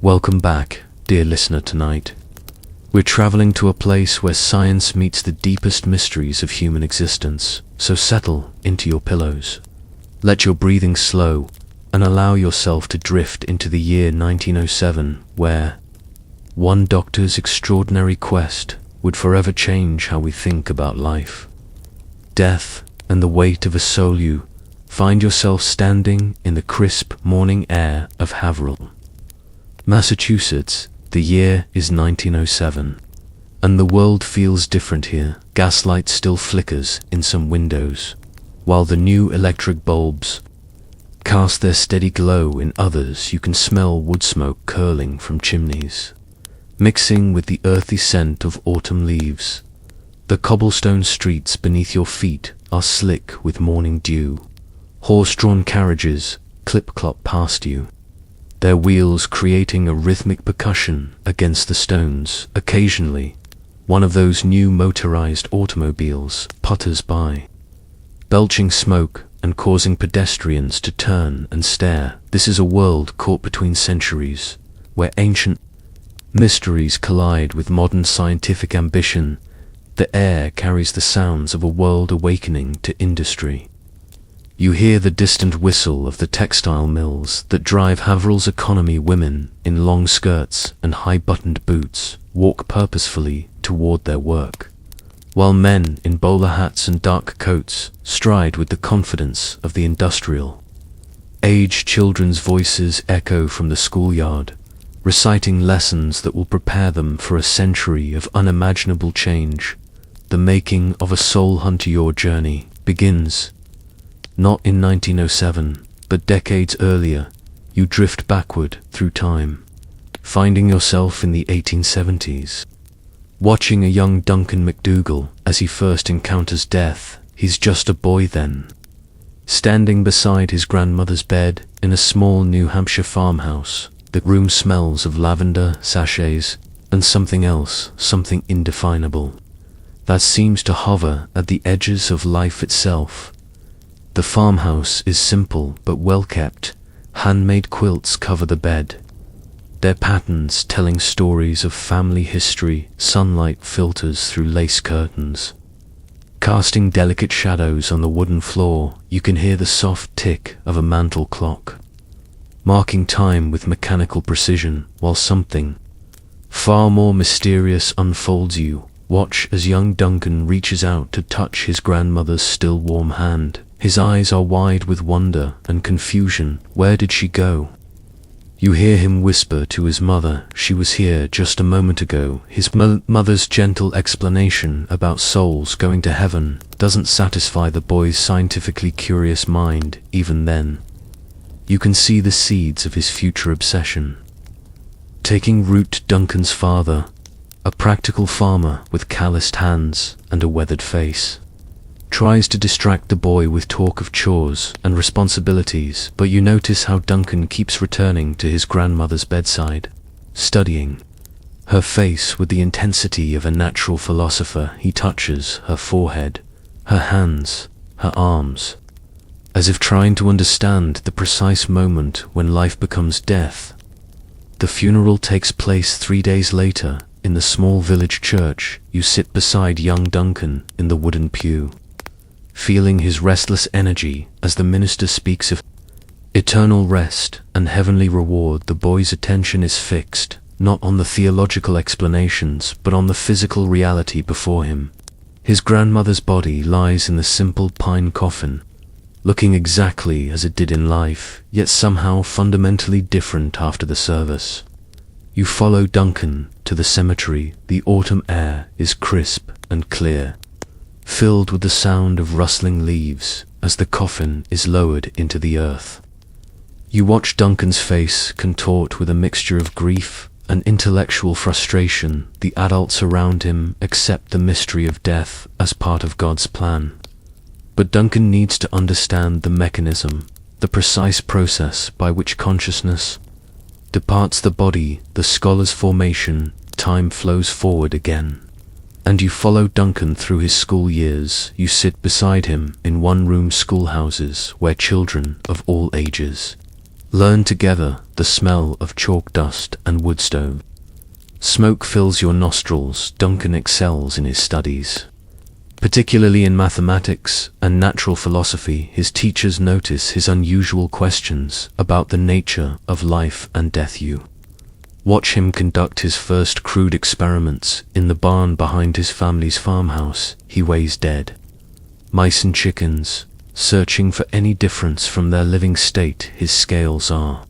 Welcome back, dear listener. Tonight, we're traveling to a place where science meets the deepest mysteries of human existence, so settle into your pillows. Let your breathing slow and allow yourself to drift into the year 1907, where one doctor's extraordinary quest would forever change how we think about life, death, and the weight of a soul. You find yourself standing in the crisp morning air of Haverhill, Massachusetts. The year is 1907, and the world feels different here. Gaslight still flickers in some windows, while the new electric bulbs cast their steady glow in others. You can smell wood smoke curling from chimneys, mixing with the earthy scent of autumn leaves. The cobblestone streets beneath your feet are slick with morning dew. Horse-drawn carriages clip-clop past you, their wheels creating a rhythmic percussion against the stones. Occasionally, one of those new motorized automobiles putters by, belching smoke and causing pedestrians to turn and stare. This is a world caught between centuries, where ancient mysteries collide with modern scientific ambition. The air carries the sounds of a world awakening to industry. You hear the distant whistle of the textile mills that drive Haverhill's economy. Women in long skirts and high-buttoned boots walk purposefully toward their work, while men in bowler hats and dark coats stride with the confidence of the industrial age. Children's voices echo from the schoolyard, reciting lessons that will prepare them for a century of unimaginable change. The making of a soul hunter. Your journey begins not in 1907, but decades earlier. You drift backward through time, finding yourself in the 1870s, watching a young Duncan MacDougall as he first encounters death. He's just a boy then, standing beside his grandmother's bed in a small New Hampshire farmhouse. The room smells of lavender, sachets, and something else, something indefinable, that seems to hover at the edges of life itself. The farmhouse is simple but well kept. Handmade quilts cover the bed, their patterns telling stories of family history. Sunlight filters through lace curtains, casting delicate shadows on the wooden floor. You can hear the soft tick of a mantel clock, marking time with mechanical precision, while something far more mysterious unfolds. You watch as young Duncan reaches out to touch his grandmother's still warm hand. His eyes are wide with wonder and confusion. Where did she go? You hear him whisper to his mother, "She was here just a moment ago." His mother's gentle explanation about souls going to heaven doesn't satisfy the boy's scientifically curious mind. Even then, you can see the seeds of his future obsession taking root. Duncan's father, a practical farmer with calloused hands and a weathered face, tries to distract the boy with talk of chores and responsibilities, but you notice how Duncan keeps returning to his grandmother's bedside, studying her face with the intensity of a natural philosopher. He touches her forehead, her hands, her arms, as if trying to understand the precise moment when life becomes death. The funeral takes place 3 days later in the small village church. You sit beside young Duncan in the wooden pew, feeling his restless energy as the minister speaks of eternal rest and heavenly reward. The boy's attention is fixed, not on the theological explanations, but on the physical reality before him. His grandmother's body lies in the simple pine coffin, looking exactly as it did in life, yet somehow fundamentally different after the service. You follow Duncan to the cemetery. The autumn air is crisp and clear, filled with the sound of rustling leaves as the coffin is lowered into the earth. You watch Duncan's face contort with a mixture of grief and intellectual frustration. The adults around him accept the mystery of death as part of God's plan, but Duncan needs to understand the mechanism, the precise process by which consciousness departs the body. The scholar's formation. Time flows forward again, and you follow Duncan through his school years. You sit beside him in one-room schoolhouses where children of all ages Learn together the smell of chalk dust and wood stove. Smoke fills your nostrils. Duncan excels in his studies. Particularly in mathematics and natural philosophy, his teachers notice his unusual questions about the nature of life and death. You watch him conduct his first crude experiments in the barn behind his family's farmhouse. He weighs dead mice and chickens, searching for any difference from their living state. His scales are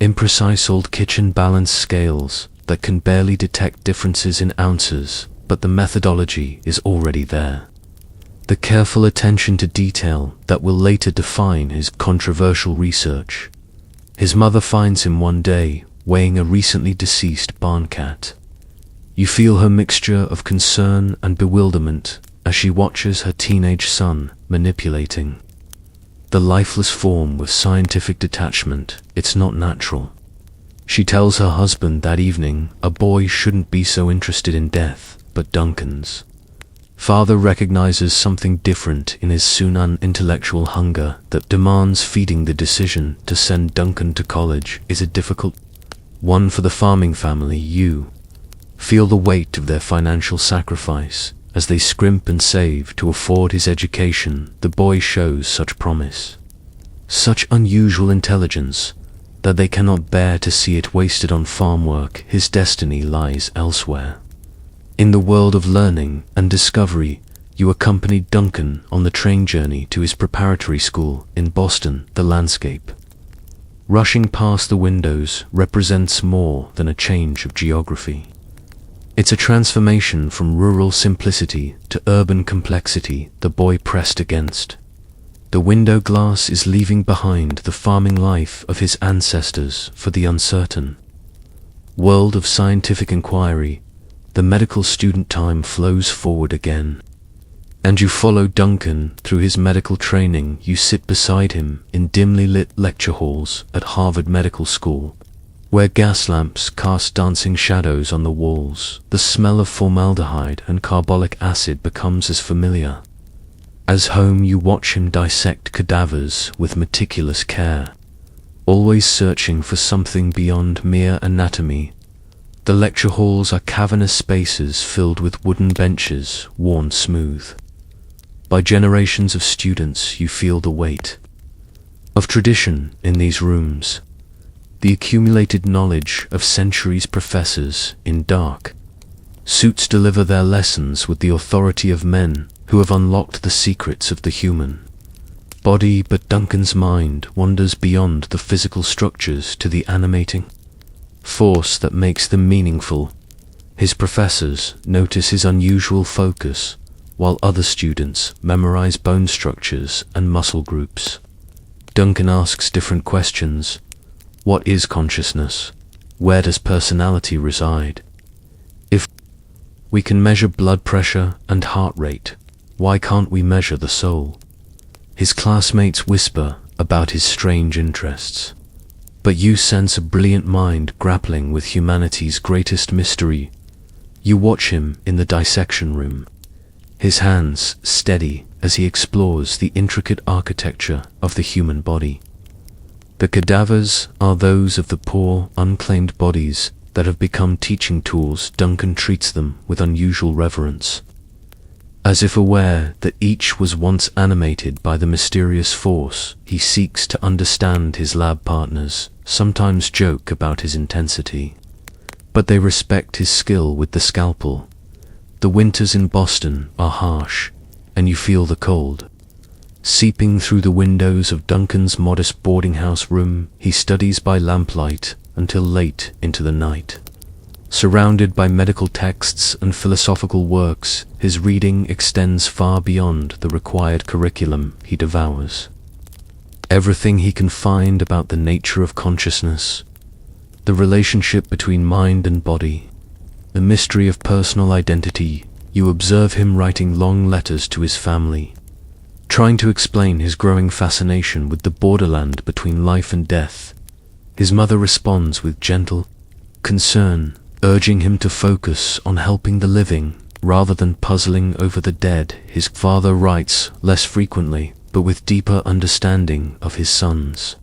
imprecise old kitchen balance scales that can barely detect differences in ounces, but the methodology is already there. The careful attention to detail that will later define his controversial research. His mother finds him one day weighing a recently deceased barn cat. You feel her mixture of concern and bewilderment as she watches her teenage son manipulating the lifeless form with scientific detachment. It's not natural. She tells her husband that evening a boy shouldn't be so interested in death, but Duncan's father recognizes something different in his soon intellectual hunger that demands feeding. The decision to send Duncan to college is a difficult one for the farming family. You feel the weight of their financial sacrifice as they scrimp and save to afford his education. The boy shows such promise, such unusual intelligence, that they cannot bear to see it wasted on farm work. His destiny lies elsewhere. In the world of learning and discovery, you accompanied Duncan on the train journey to his preparatory school in Boston. The landscape rushing past the windows represents more than a change of geography. It's a transformation from rural simplicity to urban complexity. The boy pressed against the window glass is leaving behind the farming life of his ancestors for the uncertain world of scientific inquiry. The medical student time flows forward again, and you follow Duncan through his medical training. You sit beside him in dimly lit lecture halls at Harvard Medical School, where gas lamps cast dancing shadows on the walls. The smell of formaldehyde and carbolic acid becomes as familiar as home. You watch him dissect cadavers with meticulous care, always searching for something beyond mere anatomy. The lecture halls are cavernous spaces filled with wooden benches worn smooth by generations of students. You feel the weight of tradition in these rooms, the accumulated knowledge of centuries. Professors in dark suits deliver their lessons with the authority of men who have unlocked the secrets of the human body. But Duncan's mind wanders beyond the physical structures to the animating force that makes them meaningful. His professors notice his unusual focus, while other students memorize bone structures and muscle groups. Duncan asks different questions. What is consciousness? Where does personality reside? If we can measure blood pressure and heart rate, why can't we measure the soul? His classmates whisper about his strange interests, but you sense a brilliant mind grappling with humanity's greatest mystery. You watch him in the dissection room, his hands steady as he explores the intricate architecture of the human body. The cadavers are those of the poor, unclaimed bodies that have become teaching tools. Duncan treats them with unusual reverence, as if aware that each was once animated by the mysterious force. He seeks to understand his lab partners, sometimes joke about his intensity, but they respect his skill with the scalpel. The winters in Boston are harsh, and you feel the cold seeping through the windows of Duncan's modest boarding house room. He studies by lamplight until late into the night. Surrounded by medical texts and philosophical works, his reading extends far beyond the required curriculum. He devours everything he can find about the nature of consciousness, the relationship between mind and body, the mystery of personal identity. You observe him writing long letters to his family, trying to explain his growing fascination with the borderland between life and death. His mother responds with gentle concern, urging him to focus on helping the living rather than puzzling over the dead. His father writes less frequently, but with deeper understanding of his son's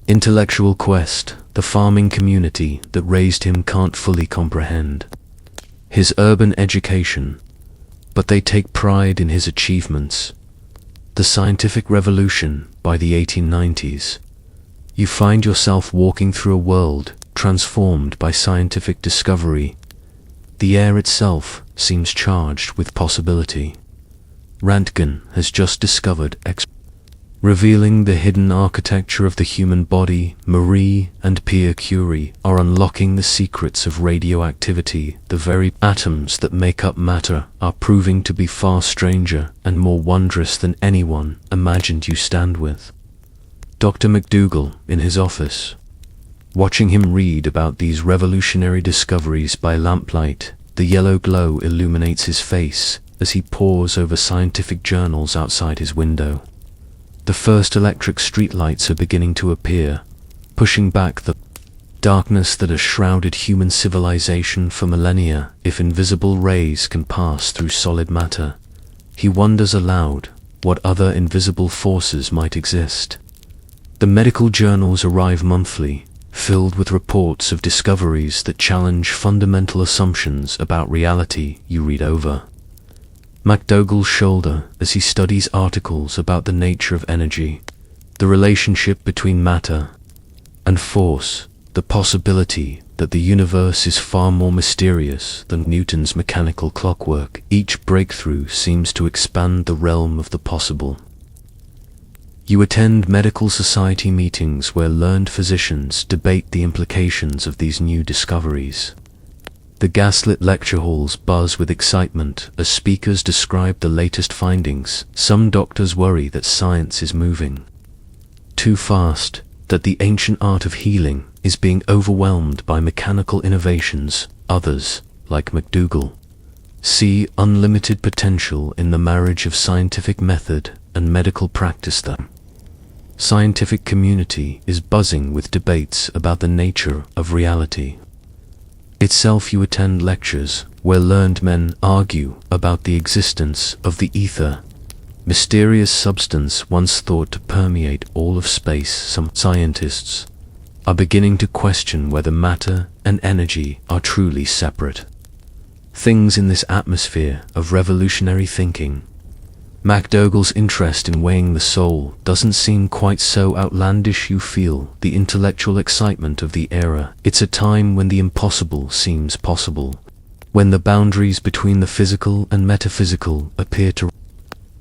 intellectual quest the farming community that raised him can't fully comprehend. His urban education, but they take pride in his achievements. The scientific revolution by the 1890s. You find yourself walking through a world transformed by scientific discovery. The air itself seems charged with possibility. Röntgen has just discovered revealing the hidden architecture of the human body. Marie and Pierre Curie are unlocking the secrets of radioactivity. The very atoms that make up matter are proving to be far stranger and more wondrous than anyone imagined. You stand with Dr. MacDougall in his office, watching him read about these revolutionary discoveries by lamplight. The yellow glow illuminates his face as he pores over scientific journals outside his window. The first electric streetlights are beginning to appear, pushing back the darkness that has shrouded human civilization for millennia. If invisible rays can pass through solid matter, he wonders aloud what other invisible forces might exist. The medical journals arrive monthly, filled with reports of discoveries that challenge fundamental assumptions about reality. You read over MacDougall's shoulder as he studies articles about the nature of energy, the relationship between matter and force, the possibility that the universe is far more mysterious than Newton's mechanical clockwork. Each breakthrough seems to expand the realm of the possible. You attend medical society meetings where learned physicians debate the implications of these new discoveries. The gaslit lecture halls buzz with excitement as speakers describe the latest findings. Some doctors worry that science is moving too fast, that the ancient art of healing is being overwhelmed by mechanical innovations. Others, like MacDougall, see unlimited potential in the marriage of scientific method and medical practice. The scientific community is buzzing with debates about the nature of reality itself. You attend lectures where learned men argue about the existence of the ether, mysterious substance once thought to permeate all of space. Some scientists are beginning to question whether matter and energy are truly separate things in this atmosphere of revolutionary thinking. MacDougall's interest in weighing the soul doesn't seem quite so outlandish. You feel the intellectual excitement of the era. It's a time when the impossible seems possible, when the boundaries between the physical and metaphysical appear to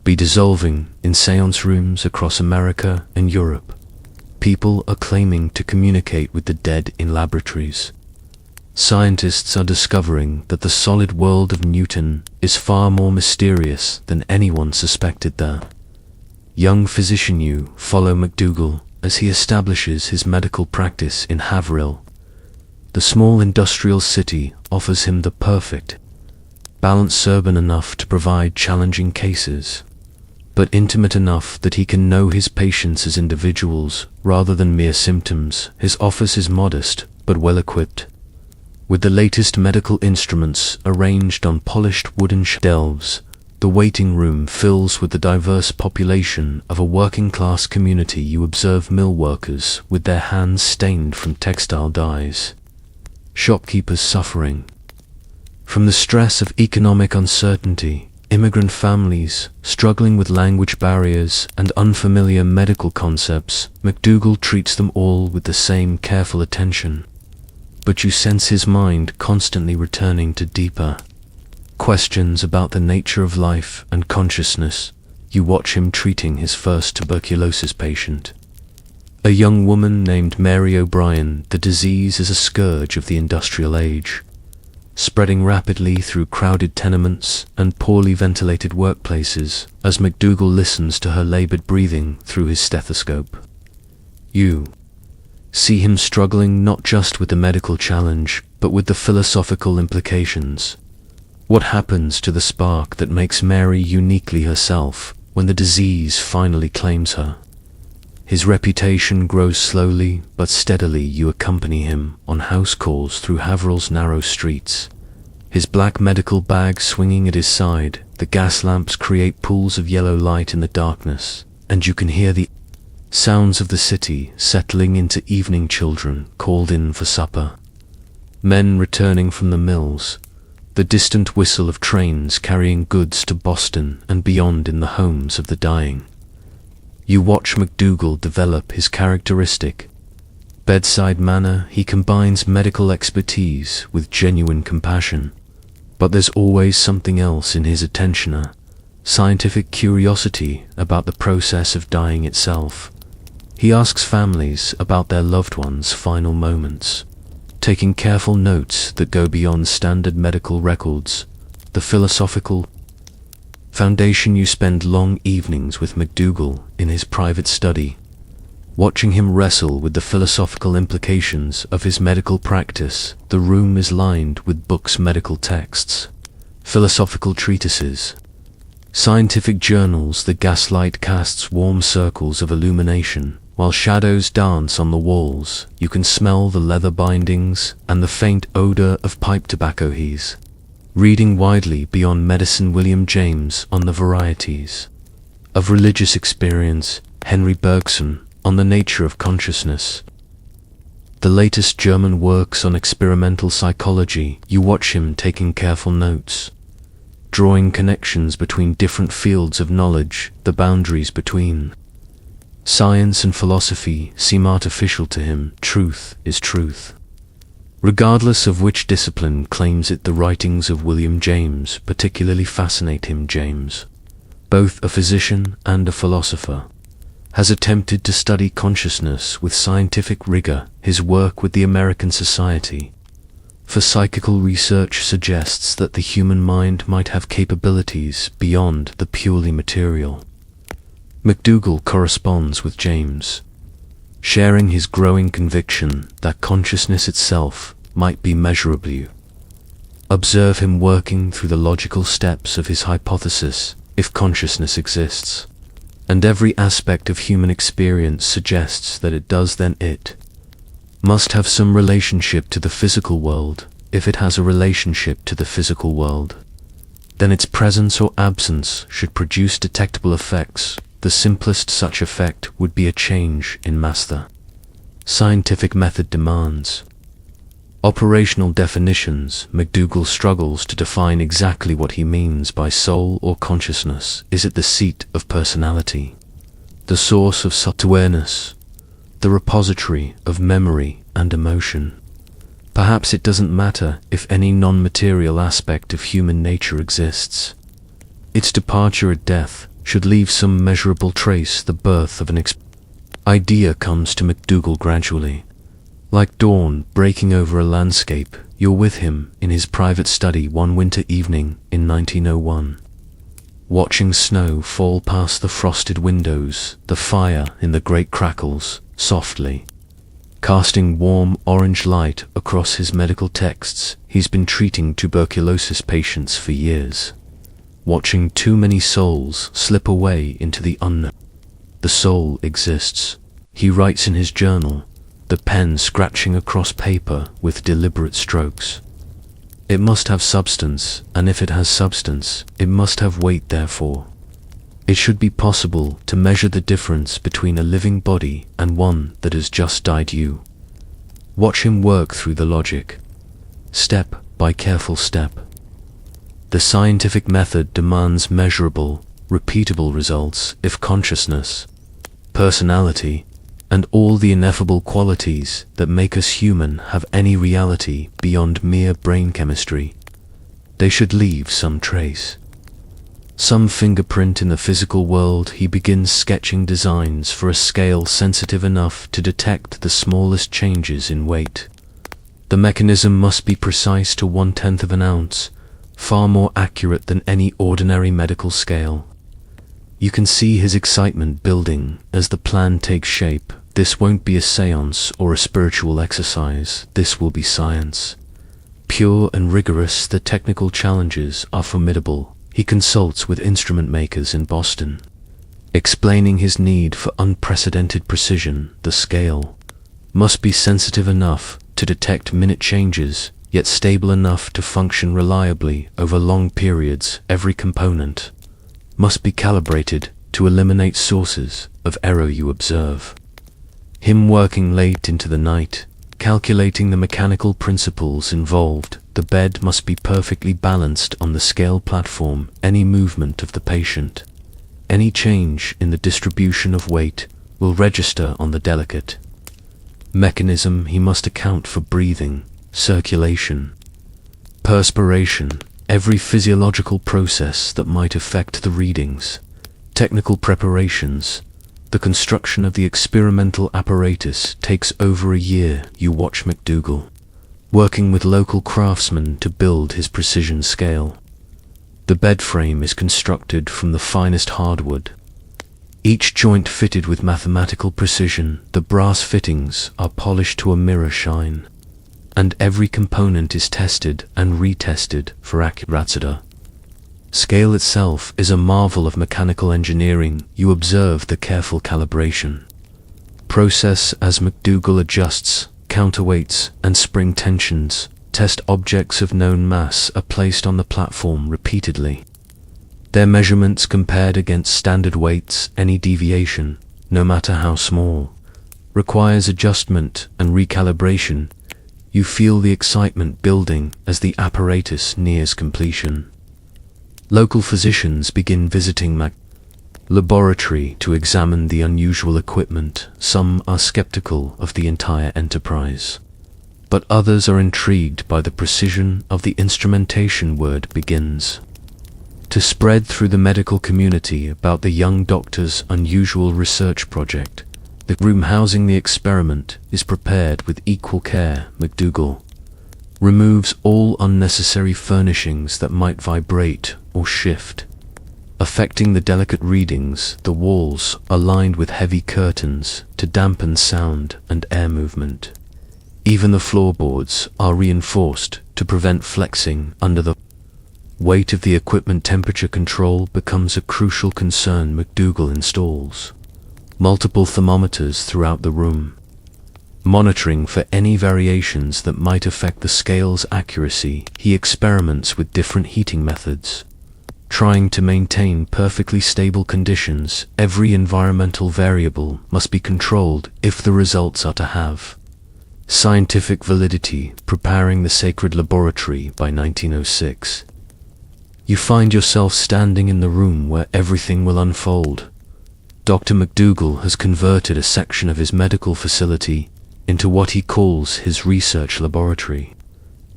be dissolving. In seance rooms across America and Europe, people are claiming to communicate with the dead in laboratories. Scientists are discovering that the solid world of Newton is far more mysterious than anyone suspected. The young physician, you follow MacDougall as he establishes his medical practice in Haverhill. The small industrial city offers him the perfect balance, urban enough to provide challenging cases, but intimate enough that he can know his patients as individuals rather than mere symptoms. His office is modest but well equipped, with the latest medical instruments arranged on polished wooden shelves. The waiting room fills with the diverse population of a working-class community. You observe mill workers with their hands stained from textile dyes, shopkeepers suffering from the stress of economic uncertainty, immigrant families struggling with language barriers and unfamiliar medical concepts. MacDougall treats them all with the same careful attention, but you sense his mind constantly returning to deeper questions about the nature of life and consciousness. You watch him treating his first tuberculosis patient, a young woman named Mary O'Brien. The disease is a scourge of the industrial age, spreading rapidly through crowded tenements and poorly ventilated workplaces. As MacDougall listens to her labored breathing through his stethoscope, you see him struggling not just with the medical challenge, but with the philosophical implications. What happens to the spark that makes Mary uniquely herself when the disease finally claims her? His reputation grows slowly but steadily. You accompany him on house calls through Haverhill's narrow streets, his black medical bag swinging at his side. The gas lamps create pools of yellow light in the darkness, and you can hear the Sounds of the city settling into evening, children called in for supper, men returning from the mills, the distant whistle of trains carrying goods to Boston and beyond in the homes of the dying. You watch MacDougall develop his characteristic bedside manner. He combines medical expertise with genuine compassion. But there's always something else in his attentioner, scientific curiosity about the process of dying itself. He asks families about their loved ones' final moments, taking careful notes that go beyond standard medical records. The philosophical foundation. You spend long evenings with MacDougall in his private study, watching him wrestle with the philosophical implications of his medical practice. The room is lined with books, medical texts, philosophical treatises, scientific journals. The gaslight casts warm circles of illumination, while shadows dance on the walls. You can smell the leather bindings and the faint odor of pipe tobacco. He's reading widely beyond medicine. William James on the varieties of religious experience, Henry Bergson on the nature of consciousness, the latest German works on experimental psychology. You watch him taking careful notes, drawing connections between different fields of knowledge. The boundaries between science and philosophy seem artificial to him. Truth is truth, regardless of which discipline claims it. The writings of William James particularly fascinate him. James, both a physician and a philosopher, has attempted to study consciousness with scientific rigor. His work with the American Society for Psychical Research suggests that the human mind might have capabilities beyond the purely material. MacDougall corresponds with James, sharing his growing conviction that consciousness itself might be measurable. Observe him working through the logical steps of his hypothesis. If consciousness exists, and every aspect of human experience suggests that it does, then it must have some relationship to the physical world. If it has a relationship to the physical world, then its presence or absence should produce detectable effects. The simplest such effect would be a change in mass. The scientific method demands operational definitions. MacDougall struggles to define exactly what he means by soul or consciousness. Is it the seat of personality, the source of self-awareness, the repository of memory and emotion? Perhaps it doesn't matter if any non-material aspect of human nature exists. Its departure at death should leave some measurable trace. The birth of an idea comes to MacDougall gradually, like dawn breaking over a landscape. You're with him in his private study one winter evening in 1901, watching snow fall past the frosted windows. The fire in the grate crackles softly, casting warm orange light across his medical texts. He's been treating tuberculosis patients for years, watching too many souls slip away into the unknown. The soul exists, he writes in his journal, the pen scratching across paper with deliberate strokes. It must have substance, and if it has substance, it must have weight. Therefore, it should be possible to measure the difference between a living body and one that has just died. You watch him work through the logic, step by careful step. The scientific method demands measurable, repeatable results. If consciousness, personality, and all the ineffable qualities that make us human have any reality beyond mere brain chemistry, they should leave some trace, some fingerprint in the physical world. He begins sketching designs for a scale sensitive enough to detect the smallest changes in weight. The mechanism must be precise to 1/10 of an ounce, far more accurate than any ordinary medical scale. You can see his excitement building as the plan takes shape. This won't be a seance or a spiritual exercise. This will be science, pure and rigorous. The technical challenges are formidable. He consults with instrument makers in Boston, explaining his need for unprecedented precision. The scale must be sensitive enough to detect minute changes, yet stable enough to function reliably over long periods. Every component must be calibrated to eliminate sources of error you observe. Him working late into the night, calculating the mechanical principles involved. The bed must be perfectly balanced on the scale platform. Any movement of the patient, any change in the distribution of weight will register on the delicate mechanism. He must account for breathing, circulation, perspiration, every physiological process that might affect the readings. Technical preparations. The construction of the experimental apparatus takes over a year. You watch MacDougall working with local craftsmen to build his precision scale. The bed frame is constructed from the finest hardwood, each joint fitted with mathematical precision. The brass fittings are polished to a mirror shine, and every component is tested and retested for accuracy. Scale itself is a marvel of mechanical engineering. You observe the careful calibration process as MacDougall adjusts counterweights and spring tensions. Test objects of known mass are placed on the platform repeatedly. Their measurements compared against standard weights. Any deviation, no matter how small, requires adjustment and recalibration. You feel the excitement building as the apparatus nears completion. Local physicians begin visiting laboratory to examine the unusual equipment. Some are skeptical of the entire enterprise, but others are intrigued by the precision of the instrumentation. Word begins to spread through the medical community about the young doctor's unusual research project. The room housing the experiment is prepared with equal care. MacDougall removes all unnecessary furnishings that might vibrate or shift, affecting the delicate readings. The walls are lined with heavy curtains to dampen sound and air movement. Even the floorboards are reinforced to prevent flexing under the weight of the equipment. Temperature control becomes a crucial concern. MacDougall installs multiple thermometers throughout the room, monitoring for any variations that might affect the scale's accuracy. He experiments with different heating methods, trying to maintain perfectly stable conditions. Every environmental variable must be controlled if the results are to have scientific validity. Preparing the sacred laboratory. By 1906, you find yourself standing in the room where everything will unfold. Dr. MacDougall has converted a section of his medical facility into what he calls his research laboratory.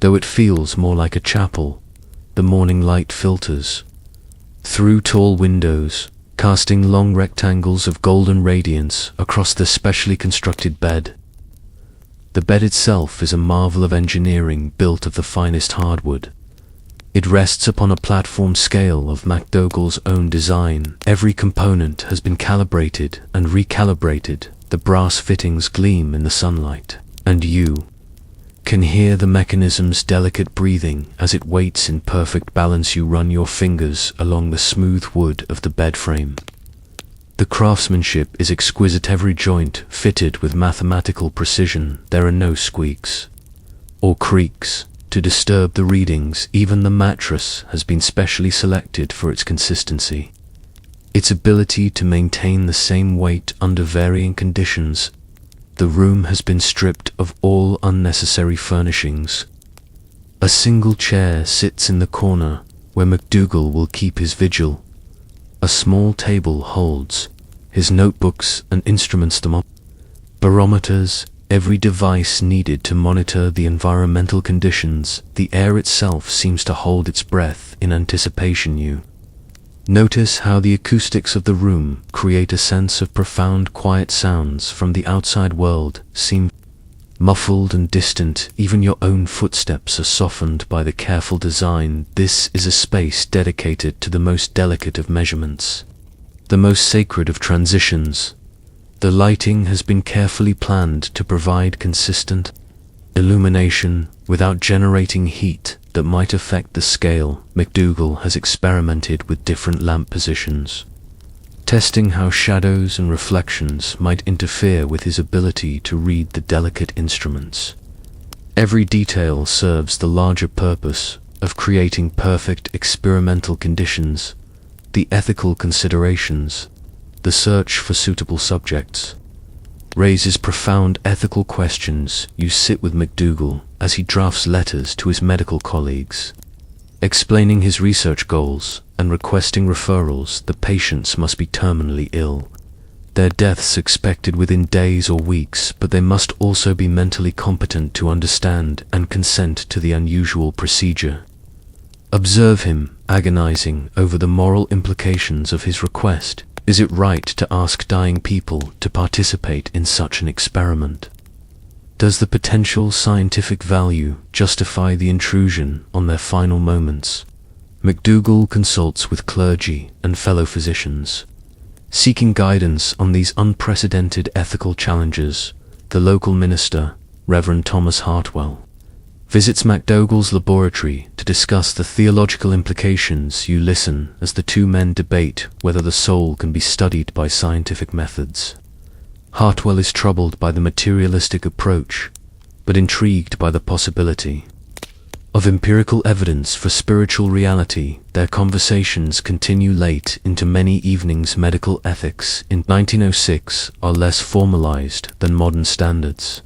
Though it feels more like a chapel, the morning light filters through tall windows, casting long rectangles of golden radiance across the specially constructed bed. The bed itself is a marvel of engineering, built of the finest hardwood. It rests upon a platform scale of MacDougall's own design. Every component has been calibrated and recalibrated. The brass fittings gleam in the sunlight, and you can hear the mechanism's delicate breathing as it waits in perfect balance. You run your fingers along the smooth wood of the bed frame. The craftsmanship is exquisite, every joint fitted with mathematical precision. There are no squeaks or creaks to disturb the readings. Even the mattress has been specially selected for its consistency, its ability to maintain the same weight under varying conditions. The room has been stripped of all unnecessary furnishings. A single chair sits in the corner where MacDougall will keep his vigil. A small table holds his notebooks and instruments, barometers, every device needed to monitor the environmental conditions. The air itself seems to hold its breath in anticipation. You notice how the acoustics of the room create a sense of profound quiet. Sounds from the outside world seem muffled and distant. Even your own footsteps are softened by the careful design. This is a space dedicated to the most delicate of measurements, the most sacred of transitions. The lighting has been carefully planned to provide consistent illumination without generating heat that might affect the scale. MacDougall has experimented with different lamp positions, testing how shadows and reflections might interfere with his ability to read the delicate instruments. Every detail serves the larger purpose of creating perfect experimental conditions. The ethical considerations. the search for suitable subjects raises profound ethical questions. You sit with MacDougall as he drafts letters to his medical colleagues, explaining his research goals and requesting referrals. The patients must be terminally ill, their deaths expected within days or weeks, but they must also be mentally competent to understand and consent to the unusual procedure. Observe him agonizing over the moral implications of his request. Is it right to ask dying people to participate in such an experiment? Does the potential scientific value justify the intrusion on their final moments? MacDougall consults with clergy and fellow physicians, seeking guidance on these unprecedented ethical challenges. The local minister, Reverend Thomas Hartwell, visits MacDougall's laboratory to discuss the theological implications. You listen as the two men debate whether the soul can be studied by scientific methods. Hartwell is troubled by the materialistic approach, but intrigued by the possibility of empirical evidence for spiritual reality. Their conversations continue late into many evenings. Medical ethics in 1906 are less formalized than modern standards,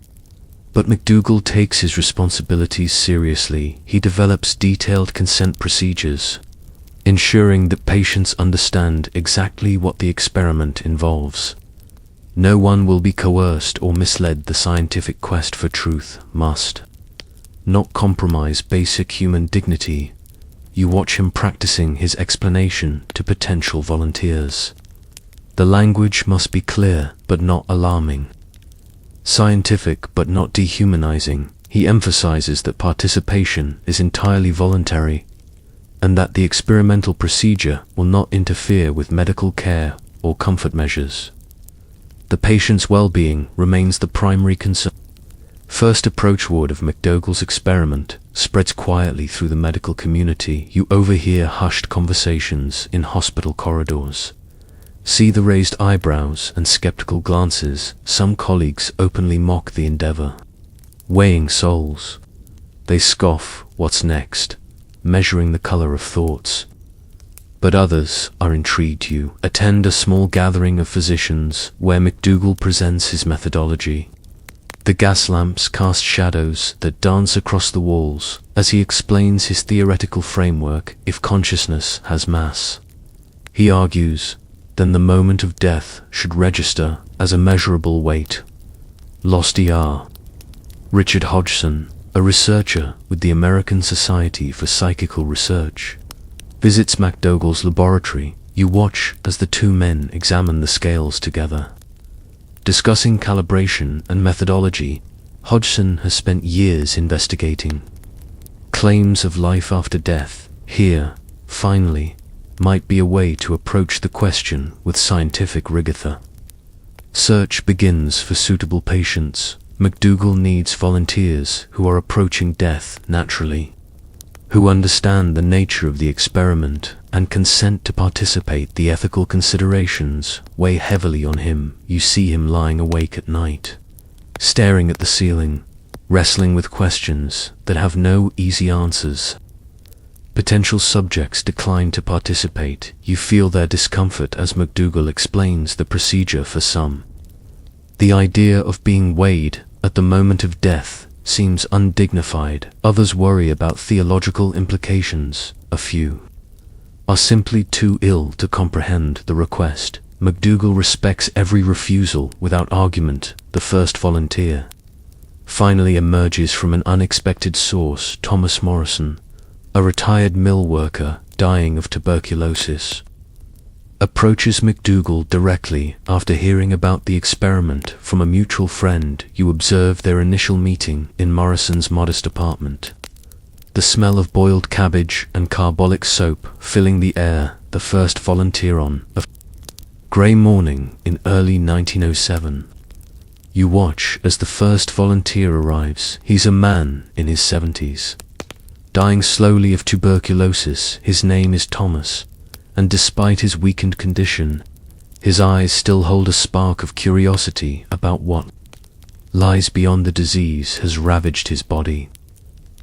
but MacDougall takes his responsibilities seriously. He develops detailed consent procedures, ensuring that patients understand exactly what the experiment involves. No one will be coerced or misled. The scientific quest for truth must not compromise basic human dignity. You watch him practicing his explanation to potential volunteers. The language must be clear but not alarming, scientific but not dehumanizing. He emphasizes that participation is entirely voluntary and that the experimental procedure will not interfere with medical care or comfort measures. The patient's well-being remains the primary concern. First approach word of MacDougall's experiment spreads quietly through the medical community. You overhear hushed conversations in hospital corridors, see the raised eyebrows and skeptical glances. Some colleagues openly mock the endeavor. Weighing souls, they scoff. What's next? Measuring the color of thoughts. But others are intrigued. You attend a small gathering of physicians where MacDougall presents his methodology. The gas lamps cast shadows that dance across the walls as he explains his theoretical framework. If consciousness has mass, he argues, then the moment of death should register as a measurable weight. Lost ER. Richard Hodgson, a researcher with the American Society for Psychical Research, visits MacDougall's laboratory. You watch as the two men examine the scales together, discussing calibration and methodology. Hodgson has spent years investigating claims of life after death. Here, finally, might be a way to approach the question with scientific rigor. Search begins for suitable patients. MacDougall needs volunteers who are approaching death naturally, who understand the nature of the experiment and consent to participate. The ethical considerations weigh heavily on him. You see him lying awake at night, staring at the ceiling, wrestling with questions that have no easy answers. Potential subjects decline to participate. You feel their discomfort as MacDougall explains the procedure. For some, the idea of being weighed at the moment of death seems undignified. Others worry about theological implications. A few are simply too ill to comprehend the request. MacDougall respects every refusal without argument. The first volunteer finally emerges from an unexpected source. Thomas Morrison, a retired mill worker dying of tuberculosis, approaches MacDougall directly after hearing about the experiment from a mutual friend. You observe their initial meeting in Morrison's modest apartment, the smell of boiled cabbage and carbolic soap filling the air. The first volunteer on a grey morning in early 1907. You watch as the first volunteer arrives. He's a man in his 70s, dying slowly of tuberculosis. His name is Thomas, and despite his weakened condition, his eyes still hold a spark of curiosity about what lies beyond. The disease has ravaged his body,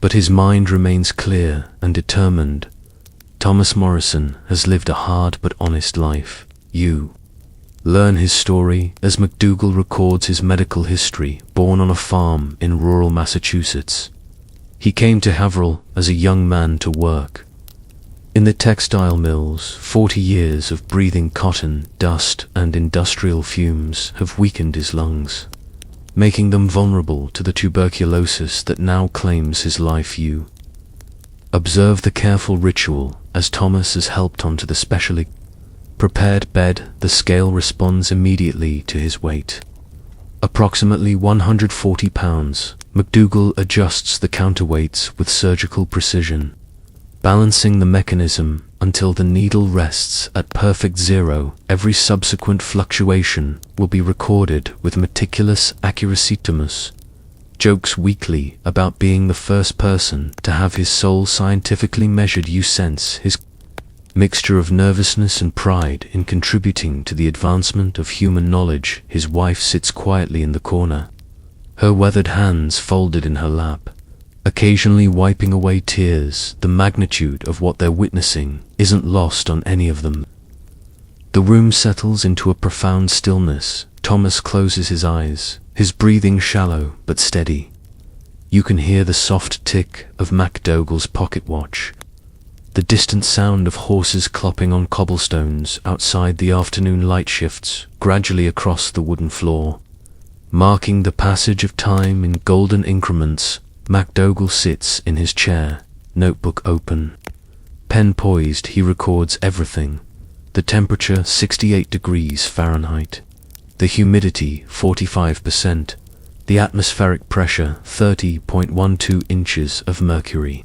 but his mind remains clear and determined. Thomas Morrison has lived a hard but honest life. You Learn his story as MacDougall records his medical history, born on a farm in rural Massachusetts. He came to Haverhill as a young man to work in the textile mills. 40 years of breathing cotton, dust, and industrial fumes have weakened his lungs, making them vulnerable to the tuberculosis that now claims his life. You observe the careful ritual as Thomas is helped onto the specially prepared bed. The scale responds immediately to his weight, approximately 140 pounds. MacDougall adjusts the counterweights with surgical precision, balancing the mechanism until the needle rests at perfect zero. Every subsequent fluctuation will be recorded with meticulous accuracy. Thomas jokes weakly about being the first person to have his soul scientifically measured. You sense his mixture of nervousness and pride in contributing to the advancement of human knowledge. His wife sits quietly in the corner, her weathered hands folded in her lap, occasionally wiping away tears. The magnitude of what they're witnessing isn't lost on any of them. The room settles into a profound stillness. Thomas closes his eyes, his breathing shallow but steady. You can hear the soft tick of MacDougall's pocket watch, the distant sound of horses clopping on cobblestones outside. The afternoon light shifts gradually across the wooden floor, marking the passage of time in golden increments. MacDougall sits in his chair, notebook open, pen poised. He records everything. The temperature 68 degrees Fahrenheit, the humidity 45%, the atmospheric pressure 30.12 inches of mercury.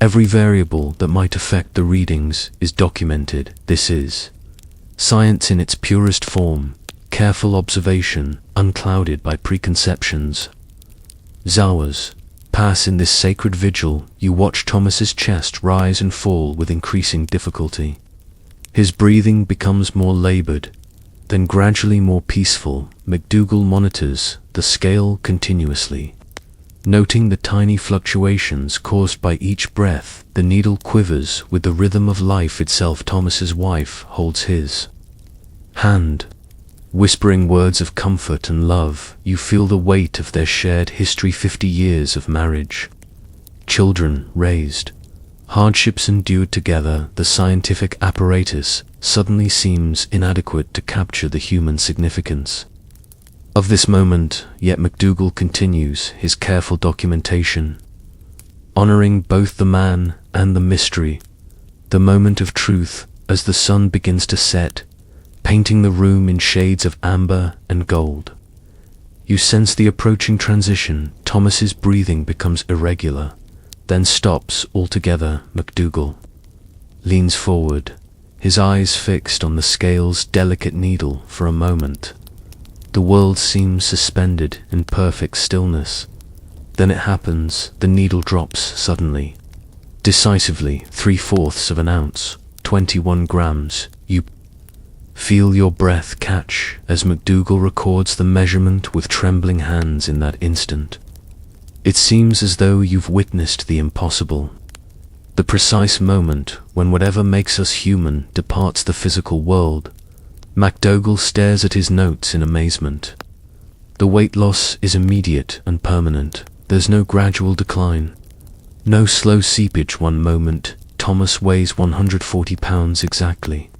Every variable that might affect the readings is documented. This is science in its purest form, careful observation, unclouded by preconceptions. Hours pass in this sacred vigil. You watch Thomas's chest rise and fall with increasing difficulty. His breathing becomes more labored, then gradually more peaceful. MacDougall monitors the scale continuously, noting the tiny fluctuations caused by each breath. The needle quivers with the rhythm of life itself. Thomas's wife holds his hand, whispering words of comfort and love. You feel the weight of their shared history. 50 years of marriage, children raised, hardships endured together. The scientific apparatus suddenly seems inadequate to capture the human significance of this moment. Yet MacDougall continues his careful documentation, honoring both the man and the mystery. The moment of truth as the sun begins to set, painting the room in shades of amber and gold. You sense the approaching transition. Thomas's breathing becomes irregular, then stops altogether. MacDougall leans forward, his eyes fixed on the scale's delicate needle. For a moment, the world seems suspended in perfect stillness. Then it happens. The needle drops suddenly, decisively. 3/4 of an ounce, 21 grams. You feel your breath catch as MacDougall records the measurement with trembling hands. In that instant, it seems as though you've witnessed the impossible, the precise moment when whatever makes us human departs the physical world. MacDougall stares at his notes in amazement. The weight loss is immediate and permanent. There's no gradual decline, no slow seepage. One moment, Thomas weighs 140 pounds exactly.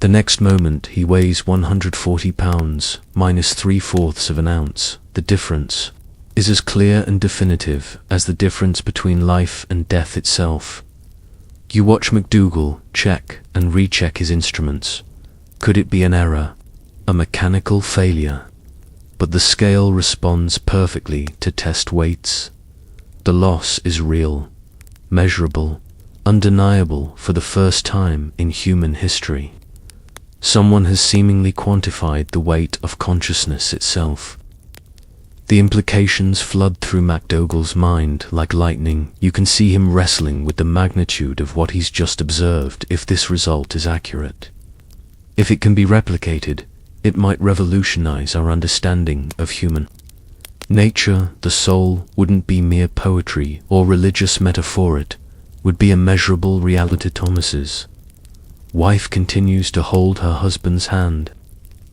The next moment he weighs 140 pounds minus 3/4 of an ounce. The difference is as clear and definitive as the difference between life and death itself. You watch MacDougall check and recheck his instruments. Could it be an error, a mechanical failure? But the scale responds perfectly to test weights. The loss is real, measurable, undeniable. For the first time in human history, someone has seemingly quantified the weight of consciousness itself. The implications flood through MacDougall's mind like lightning. You can see him wrestling with the magnitude of what he's just observed. If this result is accurate, if it can be replicated, it might revolutionize our understanding of human nature. The soul wouldn't be mere poetry or religious metaphor. It would be a measurable reality. Thomas's wife continues to hold her husband's hand,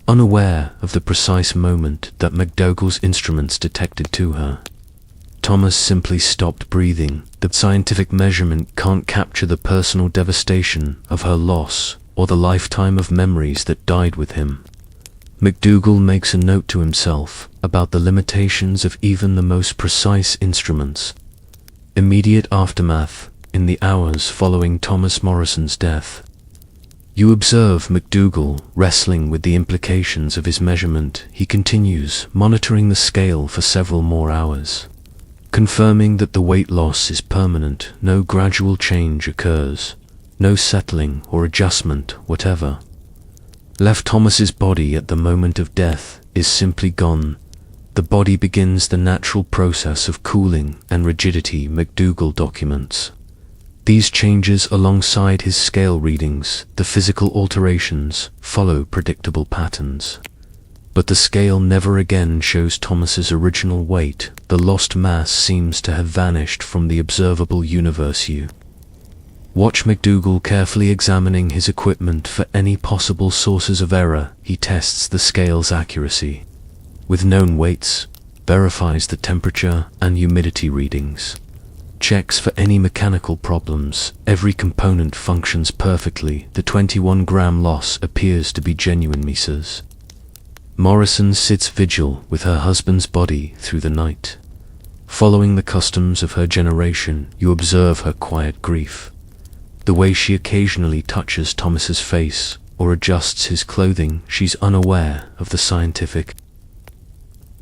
unaware of the precise moment that MacDougall's instruments detected to her. Thomas simply stopped breathing. The scientific measurement can't capture the personal devastation of her loss or the lifetime of memories that died with him. MacDougall makes a note to himself about the limitations of even the most precise instruments. Immediate aftermath in the hours following Thomas Morrison's death. You observe MacDougall wrestling with the implications of his measurement. He continues monitoring the scale for several more hours, confirming that the weight loss is permanent. No gradual change occurs, no settling or adjustment whatever. Left Thomas's body at the moment of death is simply gone. The body begins the natural process of cooling and rigidity. MacDougall documents these changes alongside his scale readings. The physical alterations follow predictable patterns. But the scale never again shows Thomas's original weight. The lost mass seems to have vanished from the observable universe. You watch MacDougall carefully examining his equipment for any possible sources of error. He tests the scale's accuracy with known weights, verifies the temperature and humidity readings, checks for any mechanical problems. Every component functions perfectly. The 21-gram loss appears to be genuine. Mrs. Morrison sits vigil with her husband's body through the night. Following the customs of her generation, you observe her quiet grief. The way she occasionally touches Thomas's face or adjusts his clothing. She's unaware of the scientific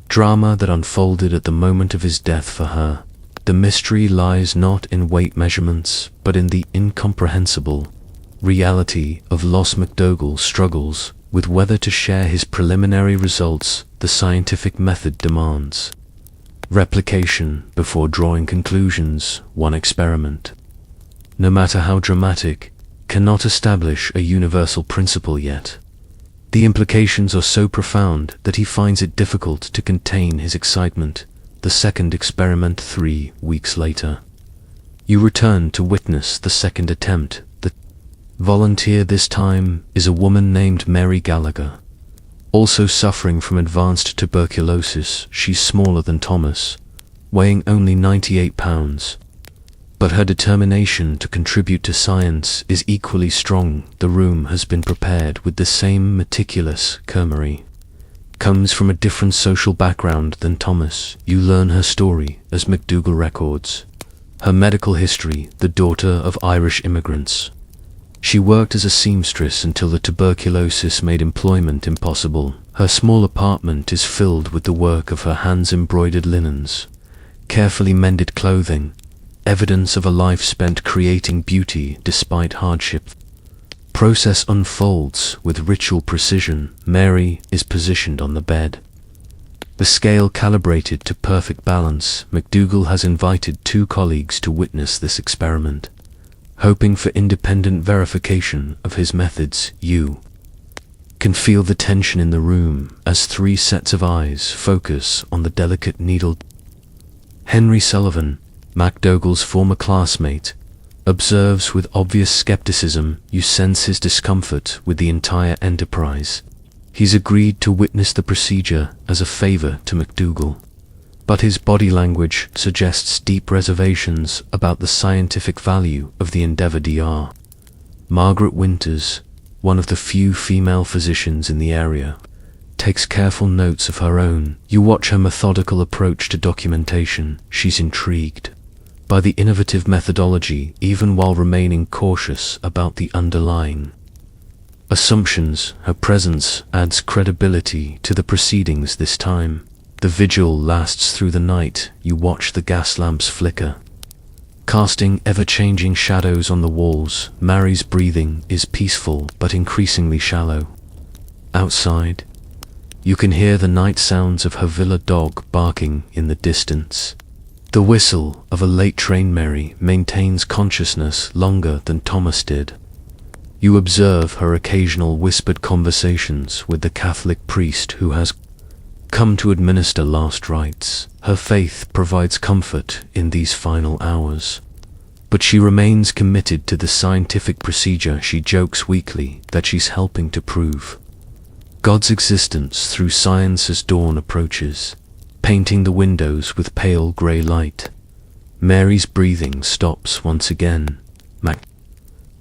drama that unfolded at the moment of his death for her. The mystery lies not in weight measurements, but in the incomprehensible reality of loss. MacDougall struggles with whether to share his preliminary results. The scientific method demands replication before drawing conclusions. One experiment, no matter how dramatic, cannot establish a universal principle yet. The implications are so profound that he finds it difficult to contain his excitement. The second experiment. 3 weeks later, you return to witness the second attempt. The volunteer this time is a woman named Mary Gallagher, also suffering from advanced tuberculosis. She's smaller than Thomas, weighing only 98 pounds. But her determination to contribute to science is equally strong. The room has been prepared with the same meticulous care. Comes from a different social background than Thomas. You learn her story as MacDougall records her medical history. The daughter of Irish immigrants, she worked as a seamstress until the tuberculosis made employment impossible. Her small apartment is filled with the work of her hands, embroidered linens, carefully mended clothing, evidence of a life spent creating beauty despite hardship. Process unfolds with ritual precision. Mary is positioned on the bed, the scale calibrated to perfect balance. MacDougall has invited 2 colleagues to witness this experiment, hoping for independent verification of his methods. You can feel the tension in the room as 3 sets of eyes focus on the delicate needle. Henry Sullivan, MacDougall's former classmate, observes with obvious skepticism. You sense his discomfort with the entire enterprise. He's agreed to witness the procedure as a favor to MacDougall, but his body language suggests deep reservations about the scientific value of the endeavor. Dr. Margaret Winters, one of the few female physicians in the area, takes careful notes of her own. You watch her methodical approach to documentation. She's intrigued by the innovative methodology, even while remaining cautious about the underlying assumptions. Her presence adds credibility to the proceedings this time. The vigil lasts through the night. You watch the gas lamps flicker, casting ever-changing shadows on the walls. Mary's breathing is peaceful but increasingly shallow. Outside, you can hear the night sounds of her villa dog barking in the distance. The whistle of a late train. Mary maintains consciousness longer than Thomas did. You observe her occasional whispered conversations with the Catholic priest who has come to administer last rites. Her faith provides comfort in these final hours, but she remains committed to the scientific procedure. She jokes weakly that she's helping to prove God's existence through science as dawn approaches, painting the windows with pale grey light. Mary's breathing stops once again.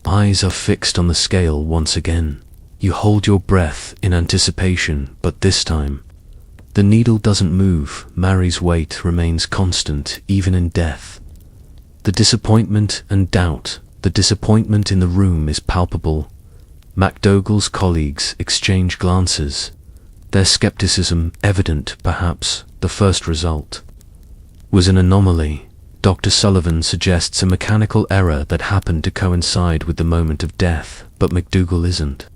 Eyes are fixed on the scale once again. You hold your breath in anticipation, but this time, the needle doesn't move. Mary's weight remains constant, even in death. The disappointment and doubt, the disappointment in the room is palpable. MacDougall's colleagues exchange glances, their skepticism evident. Perhaps the first result was an anomaly. Dr. Sullivan suggests a mechanical error that happened to coincide with the moment of death, but MacDougall isn't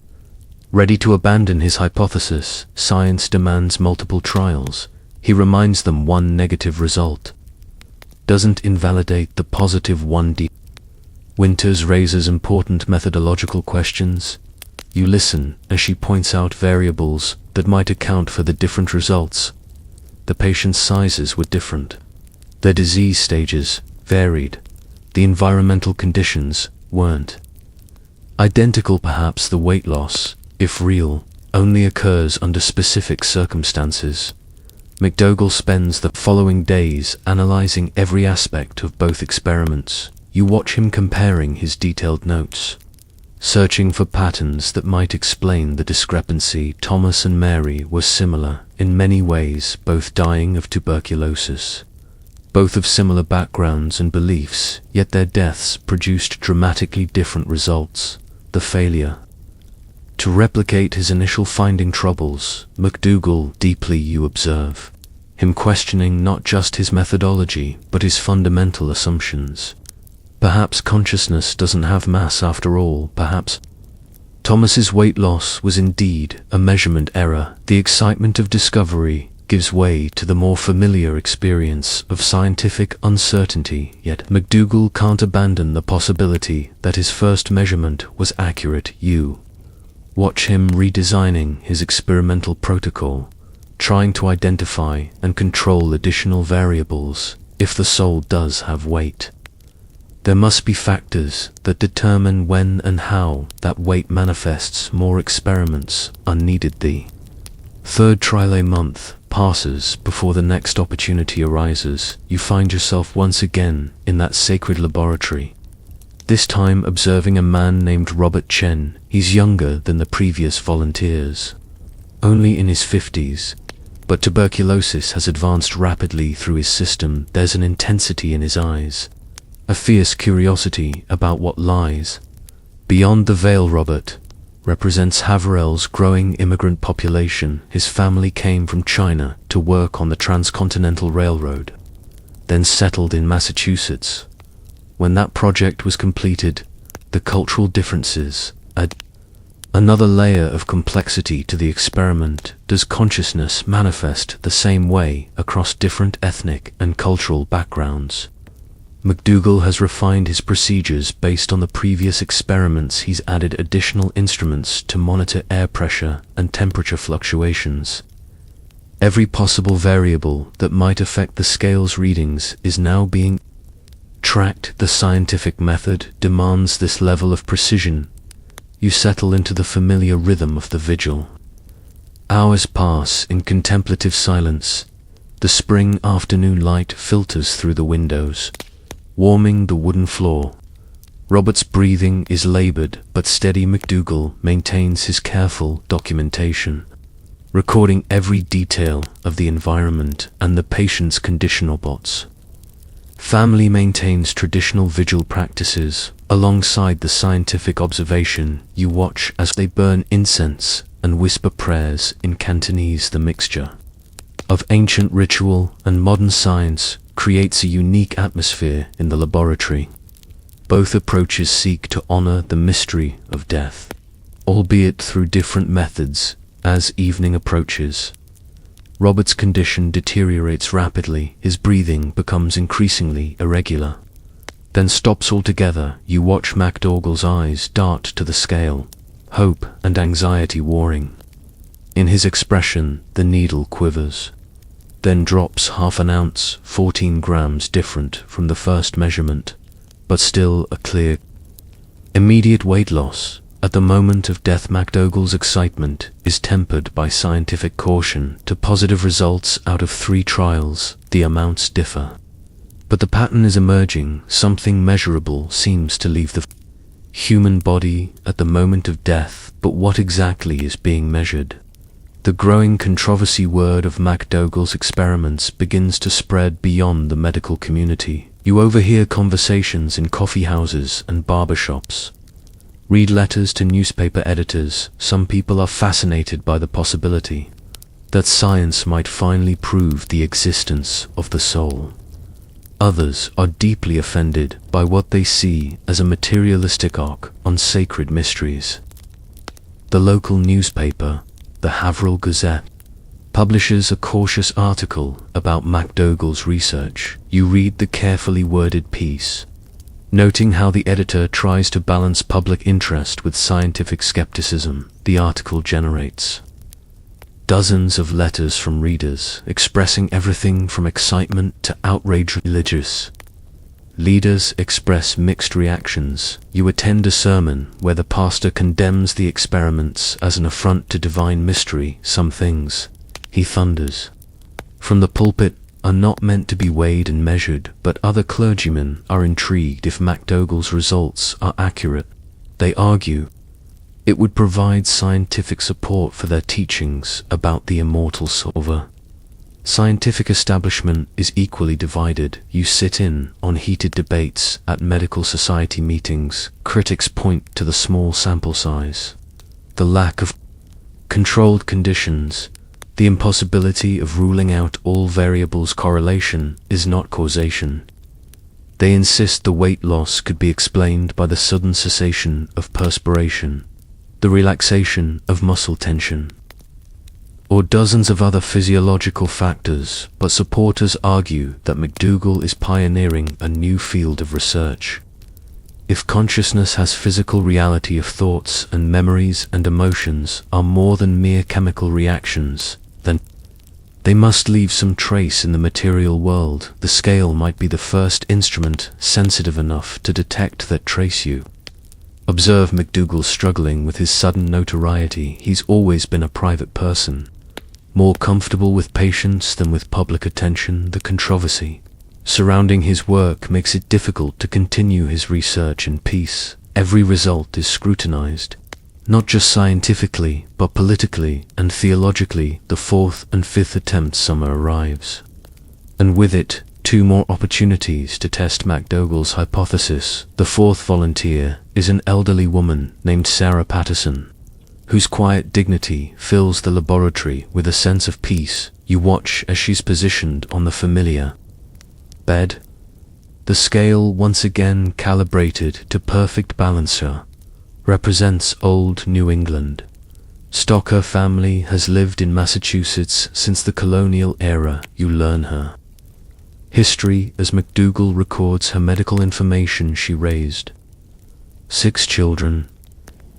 ready to abandon his hypothesis. Science demands multiple trials. He reminds them one negative result doesn't invalidate the positive one. Winters raises important methodological questions. You listen as she points out variables that might account for the different results. The patient's sizes were different. Their disease stages varied. The environmental conditions weren't identical. Perhaps the weight loss, if real, only occurs under specific circumstances. MacDougall spends the following days analyzing every aspect of both experiments. You watch him comparing his detailed notes, searching for patterns that might explain the discrepancy. Thomas and Mary were similar in many ways, both dying of tuberculosis, both of similar backgrounds and beliefs, yet their deaths produced dramatically different results. The failure to replicate his initial finding troubles MacDougall deeply. You observe him questioning not just his methodology, but his fundamental assumptions. Perhaps consciousness doesn't have mass after all. Perhaps Thomas's weight loss was indeed a measurement error. The excitement of discovery gives way to the more familiar experience of scientific uncertainty, yet MacDougall can't abandon the possibility that his first measurement was accurate. You watch him redesigning his experimental protocol, trying to identify and control additional variables. If the soul does have weight, there must be factors that determine when and how that weight manifests. More experiments are needed. The third trial month passes before the next opportunity arises. You find yourself once again in that sacred laboratory, this time observing a man named Robert Chen. He's younger than the previous volunteers, only in his 50s, but tuberculosis has advanced rapidly through his system. There's an intensity in his eyes, a fierce curiosity about what lies beyond the veil. Robert represents Haverell's growing immigrant population. His family came from China to work on the Transcontinental Railroad, then settled in Massachusetts. When that project was completed, the cultural differences add another layer of complexity to the experiment. Does consciousness manifest the same way across different ethnic and cultural backgrounds? MacDougall has refined his procedures based on the previous experiments. He's added additional instruments to monitor air pressure and temperature fluctuations. Every possible variable that might affect the scale's readings is now being tracked. The scientific method demands this level of precision. You settle into the familiar rhythm of the vigil. Hours pass in contemplative silence. The spring afternoon light filters through the windows, warming the wooden floor. Robert's breathing is labored but steady. MacDougall maintains his careful documentation, recording every detail of the environment and the patient's condition. Robert's family maintains traditional vigil practices alongside the scientific observation. You watch as they burn incense and whisper prayers in Cantonese. The mixture of ancient ritual and modern science creates a unique atmosphere in the laboratory. Both approaches seek to honor the mystery of death, albeit through different methods. As evening approaches, Robert's condition deteriorates rapidly. His breathing becomes increasingly irregular, then stops altogether. You watch MacDougall's eyes dart to the scale, hope and anxiety warring. In his expression, the needle quivers, then drops half an ounce, 14 grams, different from the first measurement, but still a clear, immediate weight loss. At the moment of death, MacDougall's excitement is tempered by scientific caution to positive results out of 3 trials. The amounts differ, but the pattern is emerging. Something measurable seems to leave the human body at the moment of death, but what exactly is being measured? The growing controversy word of MacDougall's experiments begins to spread beyond the medical community. You overhear conversations in coffee houses and barbershops. Read letters to newspaper editors. Some people are fascinated by the possibility that science might finally prove the existence of the soul. Others are deeply offended by what they see as a materialistic arc on sacred mysteries. The local newspaper, the Haverhill Gazette, publishes a cautious article about MacDougall's research. You read the carefully worded piece, noting how the editor tries to balance public interest with scientific skepticism. The article generates dozens of letters from readers expressing everything from excitement to outrage. Religious leaders express mixed reactions. You attend a sermon where the pastor condemns the experiments as an affront to divine mystery. Some things, he thunders from the pulpit, are not meant to be weighed and measured, but other clergymen are intrigued if MacDougall's results are accurate. They argue it would provide scientific support for their teachings about the immortal soul. Scientific establishment is equally divided. You sit in on heated debates at medical society meetings. Critics point to the small sample size, the lack of controlled conditions, the impossibility of ruling out all variables. Correlation is not causation. They insist the weight loss could be explained by the sudden cessation of perspiration, the relaxation of muscle tension, or dozens of other physiological factors, but supporters argue that MacDougall is pioneering a new field of research. If consciousness has physical reality, of thoughts and memories and emotions are more than mere chemical reactions, then they must leave some trace in the material world. The scale might be the first instrument sensitive enough to detect that trace. You observe MacDougall struggling with his sudden notoriety. He's always been a private person, more comfortable with patients than with public attention. The controversy surrounding his work makes it difficult to continue his research in peace. Every result is scrutinized, not just scientifically, but politically and theologically. The 4th and 5th attempt summer arrives, and with it, 2 more opportunities to test MacDougall's hypothesis. The 4th volunteer is an elderly woman named Sarah Patterson, whose quiet dignity fills the laboratory with a sense of peace. You watch as she's positioned on the familiar bed, the scale once again calibrated to perfect balance. Her represents old New England stock. Her family has lived in Massachusetts since the colonial era. You learn her history as MacDougall records her medical information. She raised 6 children,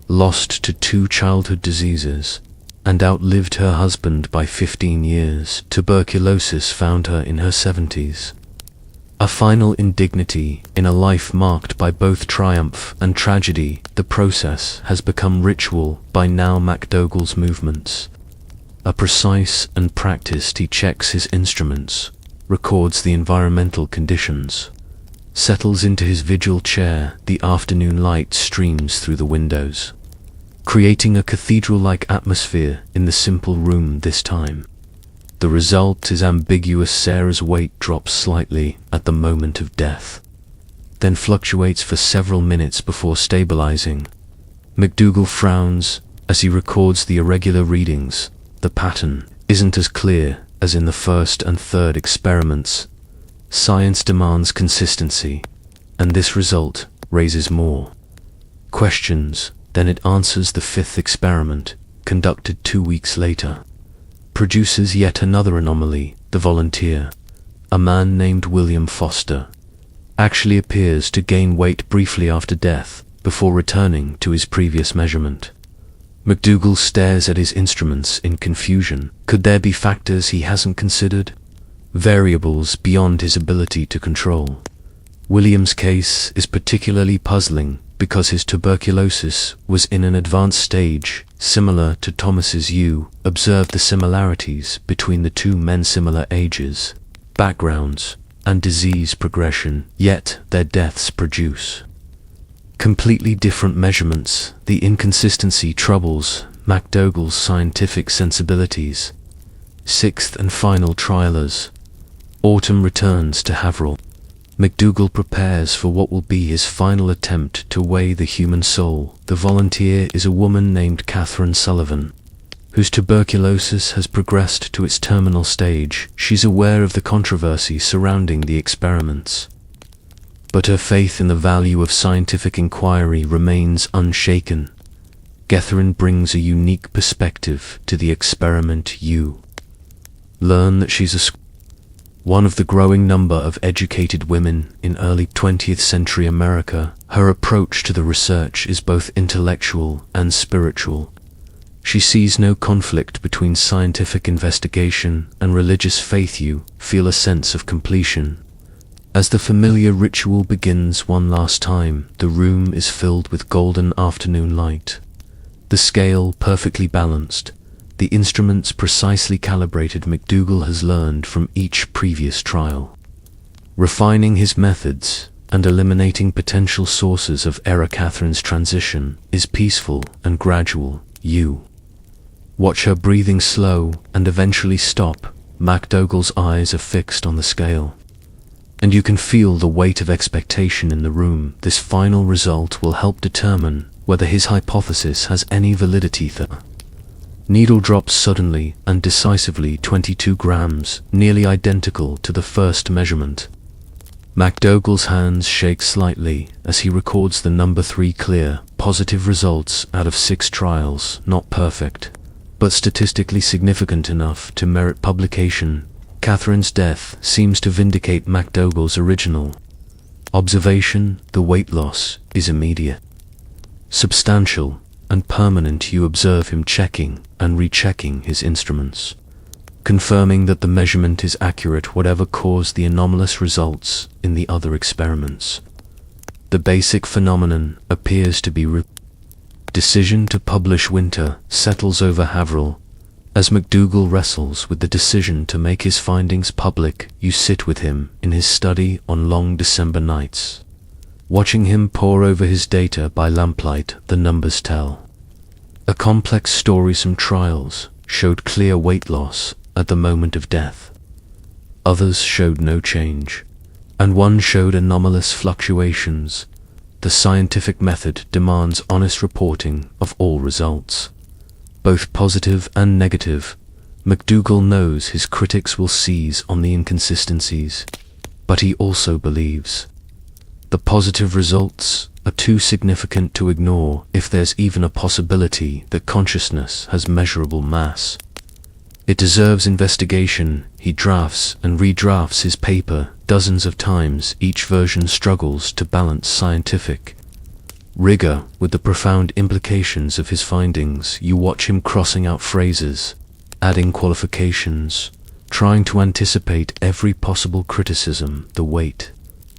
lost to 2 childhood diseases, and outlived her husband by 15 years. Tuberculosis found her in her 70s. A final indignity in a life marked by both triumph and tragedy. The process has become ritual by now. MacDougall's movements are precise and practiced. He checks his instruments, records the environmental conditions, settles into his vigil chair. The afternoon light streams through the windows, creating a cathedral-like atmosphere in the simple room. This time, the result is ambiguous. Sarah's weight drops slightly at the moment of death, then fluctuates for several minutes before stabilizing. MacDougall frowns as he records the irregular readings. The pattern isn't as clear as in the 1st and 3rd experiments. Science demands consistency, and this result raises more questions than it answers. The 5th experiment, conducted 2 weeks later, produces yet another anomaly. The volunteer, a man named William Foster, actually appears to gain weight briefly after death before returning to his previous measurement. MacDougall stares at his instruments in confusion. Could there be factors he hasn't considered? Variables beyond his ability to control? William's case is particularly puzzling. because his tuberculosis was in an advanced stage, similar to Thomas's. You observed the similarities between the two men's similar ages, backgrounds, and disease progression, yet their deaths produce completely different measurements. The inconsistency troubles MacDougall's scientific sensibilities. Sixth and final trialers. Autumn returns to Haverhill. MacDougall prepares for what will be his final attempt to weigh the human soul. The volunteer is a woman named Catherine Sullivan, whose tuberculosis has progressed to its terminal stage. She's aware of the controversy surrounding the experiments, but her faith in the value of scientific inquiry remains unshaken. Catherine brings a unique perspective to the experiment. You learn that she's one of the growing number of educated women in early 20th century America. Her approach to the research is both intellectual and spiritual. She sees no conflict between scientific investigation and religious faith. You feel a sense of completion. As the familiar ritual begins one last time, the room is filled with golden afternoon light. The scale perfectly balanced, the instruments precisely calibrated. MacDougall has learned from each previous trial, refining his methods and eliminating potential sources of error. Catherine's transition is peaceful and gradual. You watch her breathing slow and eventually stop. MacDougall's eyes are fixed on the scale, and you can feel the weight of expectation in the room. This final result will help determine whether his hypothesis has any validity. The needle drops suddenly and decisively, 22 grams, nearly identical to the first measurement. MacDougall's hands shake slightly as he records the number 3. Clear, positive results out of 6 trials, not perfect, but statistically significant enough to merit publication. Catherine's death seems to vindicate MacDougall's original observation. The weight loss is immediate, substantial, and permanent. You observe him checking and rechecking his instruments, confirming that the measurement is accurate whatever caused the anomalous results in the other experiments. The basic phenomenon appears to be decision to publish. Winter settles over Haverhill as MacDougall wrestles with the decision to make his findings public. You sit with him in his study on long December nights, watching him pore over his data by lamplight. The numbers tell a complex story. Some trials showed clear weight loss at the moment of death, others showed no change, and one showed anomalous fluctuations. The scientific method demands honest reporting of all results, both positive and negative. MacDougall knows his critics will seize on the inconsistencies, but he also believes the positive results are too significant to ignore if there's even a possibility that consciousness has measurable mass. It deserves investigation. He drafts and redrafts his paper dozens of times. Each version struggles to balance scientific rigor with the profound implications of his findings. You watch him crossing out phrases, adding qualifications, trying to anticipate every possible criticism. The weight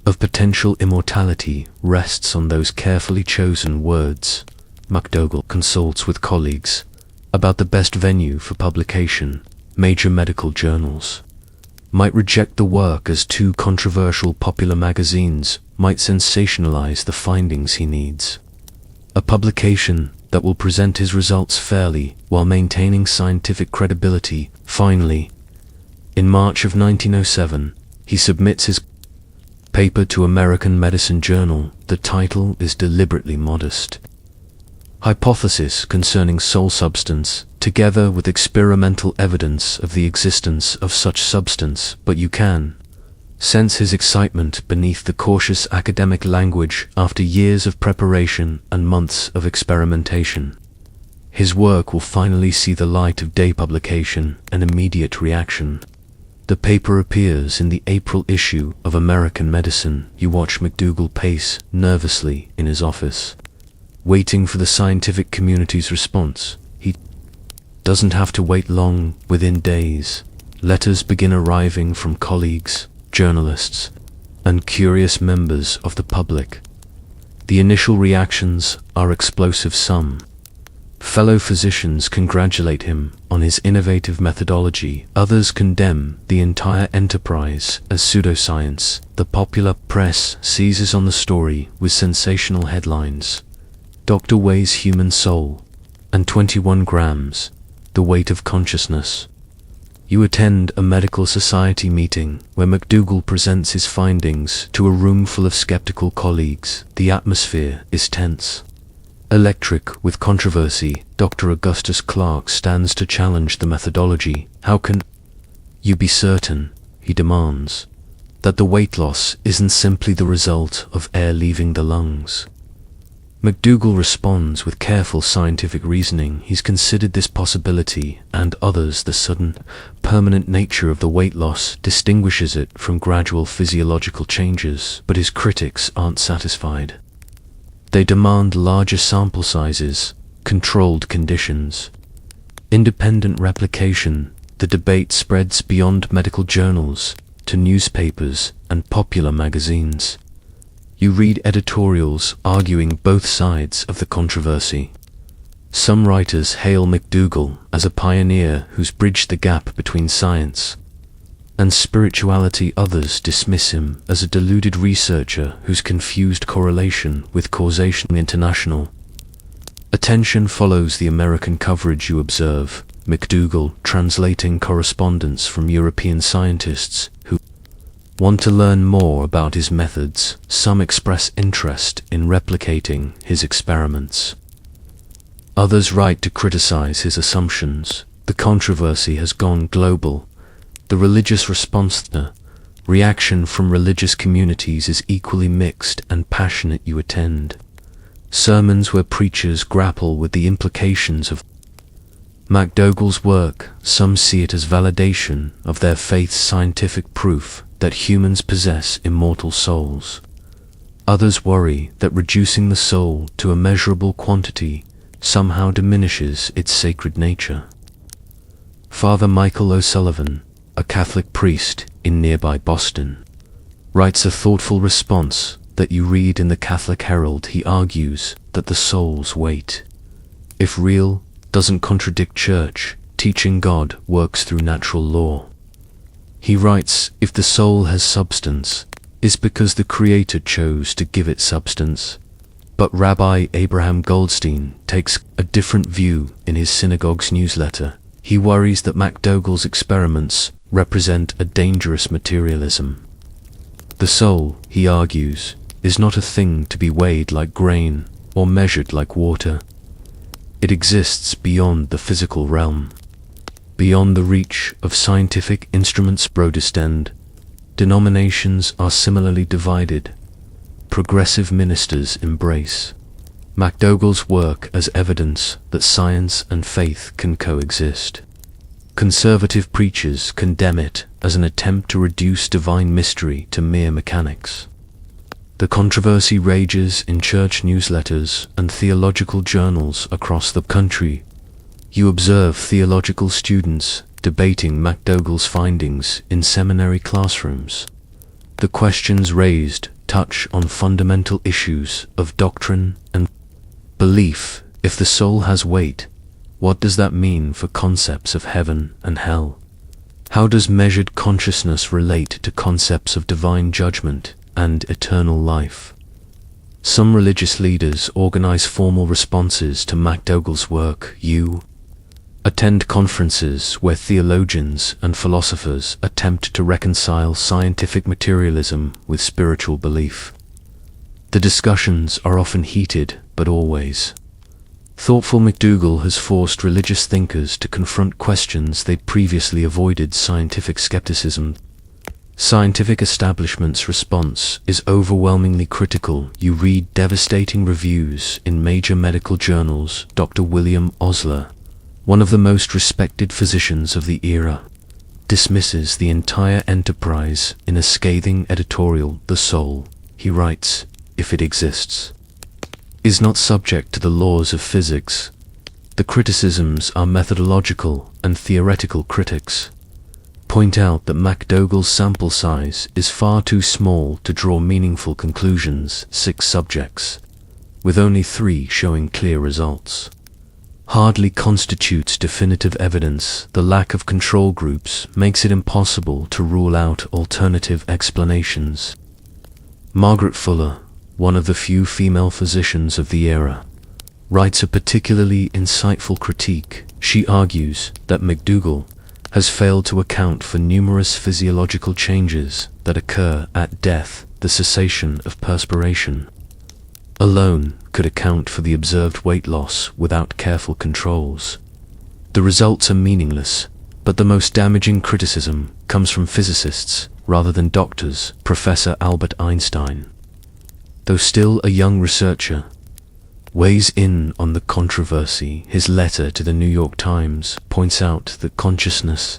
of potential immortality rests on those carefully chosen words. MacDougall consults with colleagues about the best venue for publication. Major medical journals might reject the work as too controversial. Popular magazines might sensationalize the findings. He needs a publication that will present his results fairly while maintaining scientific credibility. Finally, in March of 1907, he submits his paper to American Medicine Journal. The title is deliberately modest: Hypothesis Concerning Soul Substance, together with experimental evidence of the existence of such substance. But you can sense his excitement beneath the cautious academic language. After years of preparation and months of experimentation, his work will finally see the light of day. Publication, an immediate reaction. The paper appears in the April issue of American Medicine. You watch MacDougall pace nervously in his office, waiting for the scientific community's response. He doesn't have to wait long. Within days, letters begin arriving from colleagues, journalists, and curious members of the public. The initial reactions are explosive. Some fellow physicians congratulate him on his innovative methodology. Others condemn the entire enterprise as pseudoscience. The popular press seizes on the story with sensational headlines. Doctor weighs human soul, and 21 grams, the weight of consciousness. You attend a medical society meeting where MacDougall presents his findings to a room full of skeptical colleagues. The atmosphere is tense. Electric with controversy, Dr. Augustus Clarke stands to challenge the methodology. How can you be certain, he demands, that the weight loss isn't simply the result of air leaving the lungs? MacDougall responds with careful scientific reasoning. He's considered this possibility and others. The sudden, permanent nature of the weight loss distinguishes it from gradual physiological changes, but his critics aren't satisfied. They demand larger sample sizes, controlled conditions, independent replication. The debate spreads beyond medical journals to newspapers and popular magazines. You read editorials arguing both sides of the controversy. Some writers hail MacDougall as a pioneer who's bridged the gap between science and spirituality. Others dismiss him as a deluded researcher who's confused correlation with causation. International attention follows the American coverage. You observe MacDougall translating correspondence from European scientists who want to learn more about his methods. Some express interest in replicating his experiments. Others write to criticize his assumptions. The controversy has gone global. The religious response, the reaction from religious communities, is equally mixed and passionate. You attend sermons where preachers grapple with the implications of MacDougall's work. Some see it as validation of their faith's scientific proof that humans possess immortal souls. Others worry that reducing the soul to a measurable quantity somehow diminishes its sacred nature. Father Michael O'Sullivan, a Catholic priest in nearby Boston, writes a thoughtful response that you read in the Catholic Herald. He argues that the soul's weight, if real, doesn't contradict church teaching. God works through natural law. He writes, if the soul has substance, it's because the Creator chose to give it substance. But Rabbi Abraham Goldstein takes a different view in his synagogue's newsletter. He worries that MacDougall's experiments represent a dangerous materialism. The soul, he argues, is not a thing to be weighed like grain or measured like water. It exists beyond the physical realm, beyond the reach of scientific instruments. Protestant denominations are similarly divided. Progressive ministers embrace MacDougall's work as evidence that science and faith can coexist. Conservative preachers condemn it as an attempt to reduce divine mystery to mere mechanics. The controversy rages in church newsletters and theological journals across the country. You observe theological students debating MacDougall's findings in seminary classrooms. The questions raised touch on fundamental issues of doctrine and belief. If the soul has weight, what does that mean for concepts of heaven and hell? How does measured consciousness relate to concepts of divine judgment and eternal life? Some religious leaders organize formal responses to MacDougall's work. You attend conferences where theologians and philosophers attempt to reconcile scientific materialism with spiritual belief. The discussions are often heated, but always thoughtful. MacDougall has forced religious thinkers to confront questions they previously avoided. Scientific skepticism. Scientific establishment's response is overwhelmingly critical. You read devastating reviews in major medical journals. Dr. William Osler, one of the most respected physicians of the era, dismisses the entire enterprise in a scathing editorial. The soul, he writes, if it exists, is not subject to the laws of physics. The criticisms are methodological and theoretical. Critics point out that MacDougall's sample size is far too small to draw meaningful conclusions. 6 subjects with only 3 showing clear results, hardly constitutes definitive evidence. The lack of control groups makes it impossible to rule out alternative explanations. Margaret Fuller, one of the few female physicians of the era, writes a particularly insightful critique. She argues that MacDougall has failed to account for numerous physiological changes that occur at death. The cessation of perspiration alone could account for the observed weight loss without careful controls. The results are meaningless, but the most damaging criticism comes from physicists rather than doctors. Professor Albert Einstein, though still a young researcher, weighs in on the controversy. His letter to the New York Times points out that consciousness,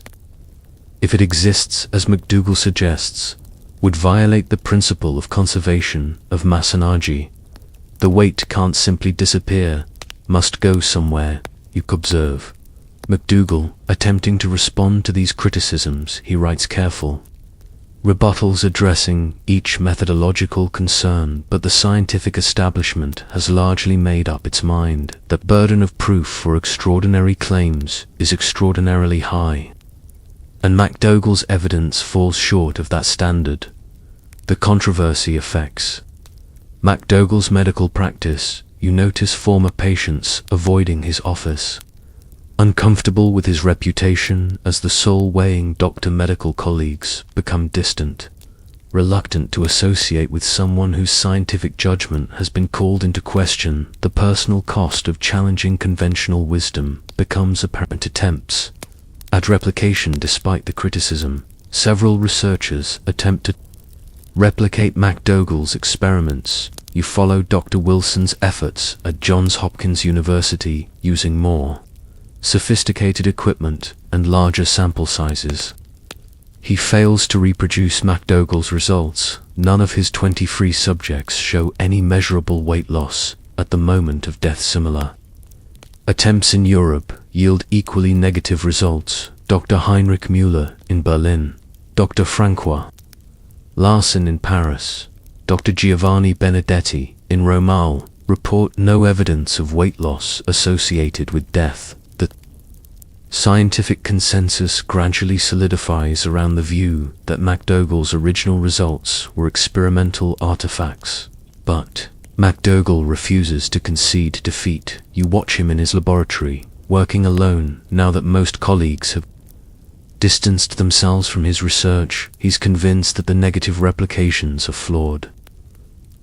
if it exists as MacDougall suggests, would violate the principle of conservation of mass energy. The weight can't simply disappear, must go somewhere, you observe. MacDougall, attempting to respond to these criticisms, he writes careful rebuttals addressing each methodological concern, but the scientific establishment has largely made up its mind that burden of proof for extraordinary claims is extraordinarily high, and MacDougall's evidence falls short of that standard. The controversy affects MacDougall's medical practice. You notice former patients avoiding his office, uncomfortable with his reputation as the soul-weighing doctor. Medical colleagues become distant, reluctant to associate with someone whose scientific judgment has been called into question. The personal cost of challenging conventional wisdom becomes apparent. Attempts at replication. Despite the criticism, several researchers attempt to replicate MacDougall's experiments. You follow Dr. Wilson's efforts at Johns Hopkins University using more sophisticated equipment and larger sample sizes. He fails to reproduce MacDougall's results. None of his 23 subjects show any measurable weight loss at the moment of death. Similar attempts in Europe yield equally negative results. Dr. Heinrich Müller in Berlin, Dr. Francois Larson in Paris, Dr. Giovanni Benedetti in Romal report no evidence of weight loss associated with death. The scientific consensus gradually solidifies around the view that MacDougall's original results were experimental artifacts. But MacDougall refuses to concede defeat. You watch him in his laboratory, working alone. Now that most colleagues have distanced themselves from his research, he's convinced that the negative replications are flawed,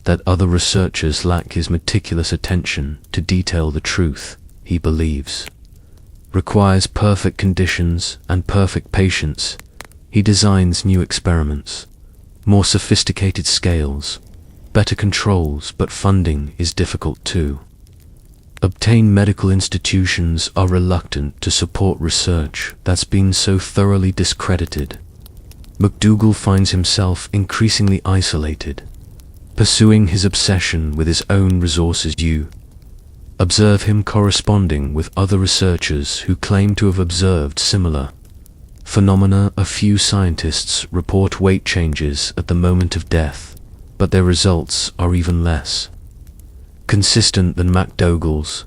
that other researchers lack his meticulous attention to detail. The truth, he believes, requires perfect conditions and perfect patience. He designs new experiments, more sophisticated scales, better controls, but funding is difficult too. Obtain. Medical institutions are reluctant to support research that's been so thoroughly discredited. MacDougall finds himself increasingly isolated, pursuing his obsession with his own resources. You observe him corresponding with other researchers who claim to have observed similar phenomena. A few scientists report weight changes at the moment of death, but their results are even less consistent than MacDougall's.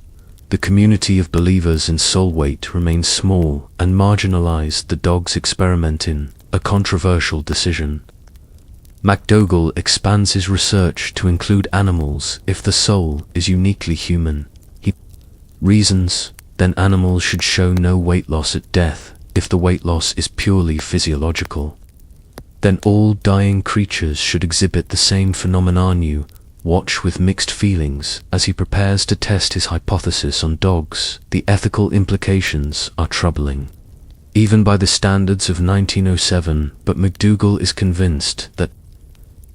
The community of believers in soul weight remains small and marginalized. The dogs experiment in a controversial decision. MacDougall expands his research to include animals. If the soul is uniquely human, he reasons, then animals should show no weight loss at death. If the weight loss is purely physiological, then all dying creatures should exhibit the same phenomenon. You watch with mixed feelings as he prepares to test his hypothesis on dogs. The ethical implications are troubling, even by the standards of 1907, but MacDougall is convinced that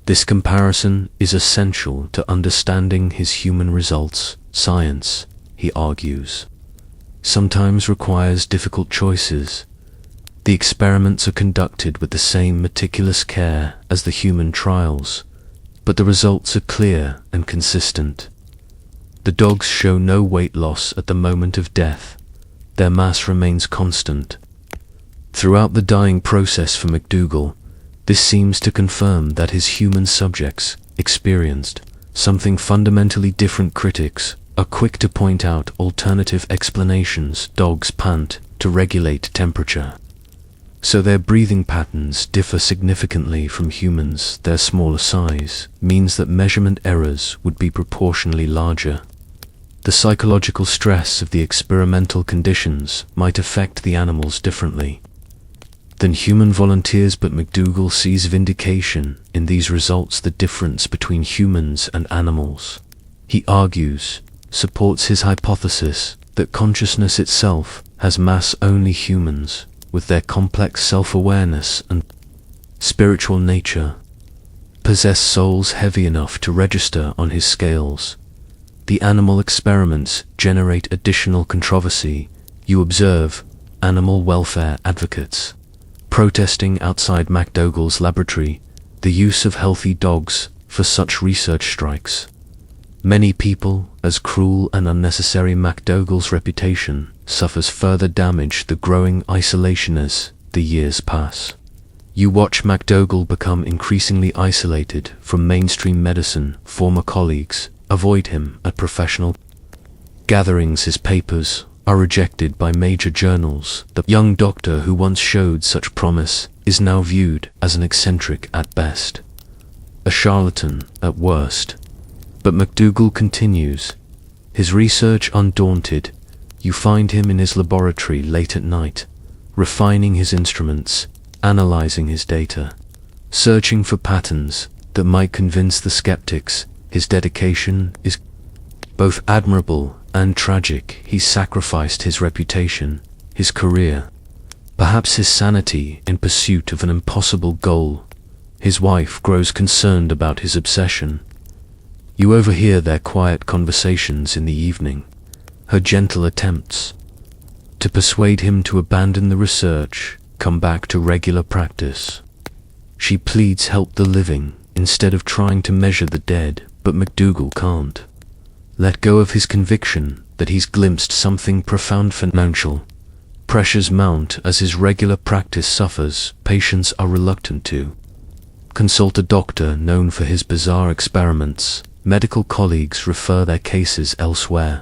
this comparison is essential to understanding his human results. Science, he argues, sometimes requires difficult choices. The experiments are conducted with the same meticulous care as the human trials, but the results are clear and consistent. The dogs show no weight loss at the moment of death. Their mass remains constant throughout the dying process. For MacDougall, this seems to confirm that his human subjects experienced something fundamentally different. Critics are quick to point out alternative explanations. Dogs pant to regulate temperature, so their breathing patterns differ significantly from humans. Their smaller size means that measurement errors would be proportionally larger. The psychological stress of the experimental conditions might affect the animals differently than human volunteers, but MacDougall sees vindication in these results. The difference between humans and animals, he argues, supports his hypothesis that consciousness itself has mass. Only humans, with their complex self-awareness and spiritual nature, possess souls heavy enough to register on his scales. The animal experiments generate additional controversy. You observe animal welfare advocates protesting outside MacDougall's laboratory. The use of healthy dogs for such research strikes many people as cruel and unnecessary. MacDougall's reputation suffers further damage. The growing isolation as the years pass. You watch MacDougall become increasingly isolated from mainstream medicine. Former colleagues avoid him at professional gatherings. His papers are rejected by major journals. The young doctor who once showed such promise is now viewed as an eccentric at best, a charlatan at worst. But MacDougall continues his research undaunted. You find him in his laboratory late at night, refining his instruments, analyzing his data, searching for patterns that might convince the skeptics. His dedication is both admirable and tragic. He sacrificed his reputation, his career, perhaps his sanity in pursuit of an impossible goal. His wife grows concerned about his obsession. You overhear their quiet conversations in the evening, her gentle attempts to persuade him to abandon the research, come back to regular practice. She pleads help the living instead of trying to measure the dead, but MacDougall can't let go of his conviction that he's glimpsed something profound. Financial pressures mount as his regular practice suffers. Patients are reluctant to consult a doctor known for his bizarre experiments. Medical colleagues refer their cases elsewhere.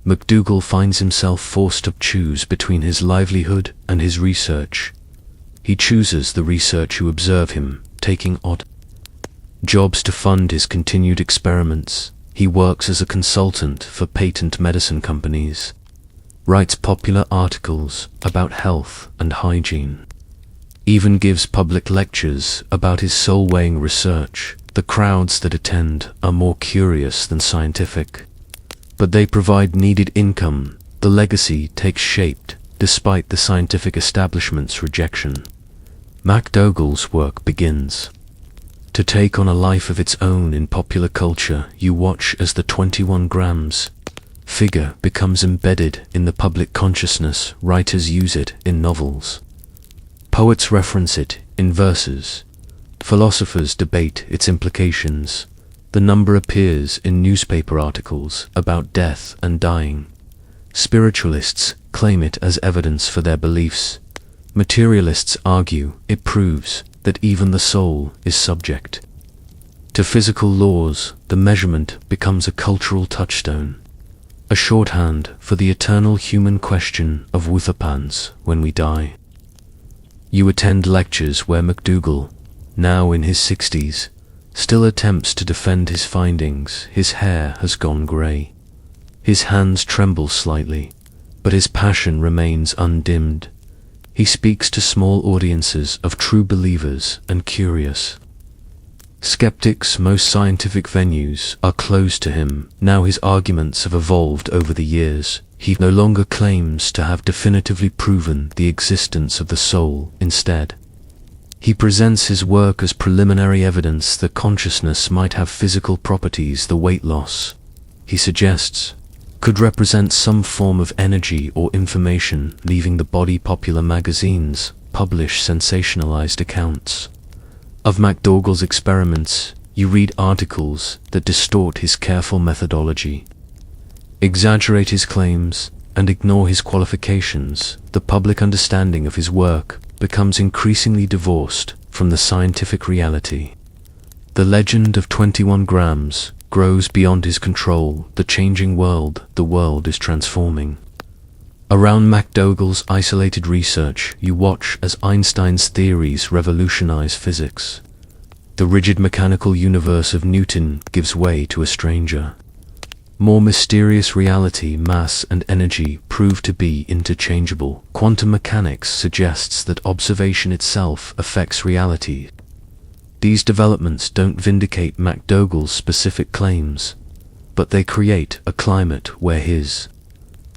MacDougall finds himself forced to choose between his livelihood and his research. He chooses the research. You observe him taking odd jobs to fund his continued experiments. He works as a consultant for patent medicine companies, writes popular articles about health and hygiene, even gives public lectures about his soul-weighing research. The crowds that attend are more curious than scientific, but they provide needed income. The legacy takes shape despite the scientific establishment's rejection. MacDougall's work begins to take on a life of its own in popular culture. You watch as the 21 grams figure becomes embedded in the public consciousness. Writers use it in novels, poets reference it in verses, philosophers debate its implications. The number appears in newspaper articles about death and dying. Spiritualists claim it as evidence for their beliefs. Materialists argue it proves that even the soul is subject to physical laws. The measurement becomes a cultural touchstone, a shorthand for the eternal human question of Wuthapans when we die. You attend lectures where MacDougall, now in his 60s, still attempts to defend his findings. His hair has gone grey. His hands tremble slightly, but his passion remains undimmed. He speaks to small audiences of true believers and curious skeptics. Most scientific venues are closed to him. Now his arguments have evolved over the years. He no longer claims to have definitively proven the existence of the soul. Instead, he presents his work as preliminary evidence that consciousness might have physical properties. The weight loss, he suggests, could represent some form of energy or information leaving the body. Popular magazines publish sensationalized accounts of MacDougall's experiments. You read articles that distort his careful methodology, exaggerate his claims, and ignore his qualifications. The public understanding of his work becomes increasingly divorced from the scientific reality. The legend of 21 grams grows beyond his control, the world is transforming. Around MacDougall's isolated research, you watch as Einstein's theories revolutionize physics. The rigid mechanical universe of Newton gives way to a stranger. More mysterious reality, mass and energy, prove to be interchangeable. Quantum mechanics suggests that observation itself affects reality. These developments don't vindicate MacDougall's specific claims, but they create a climate where his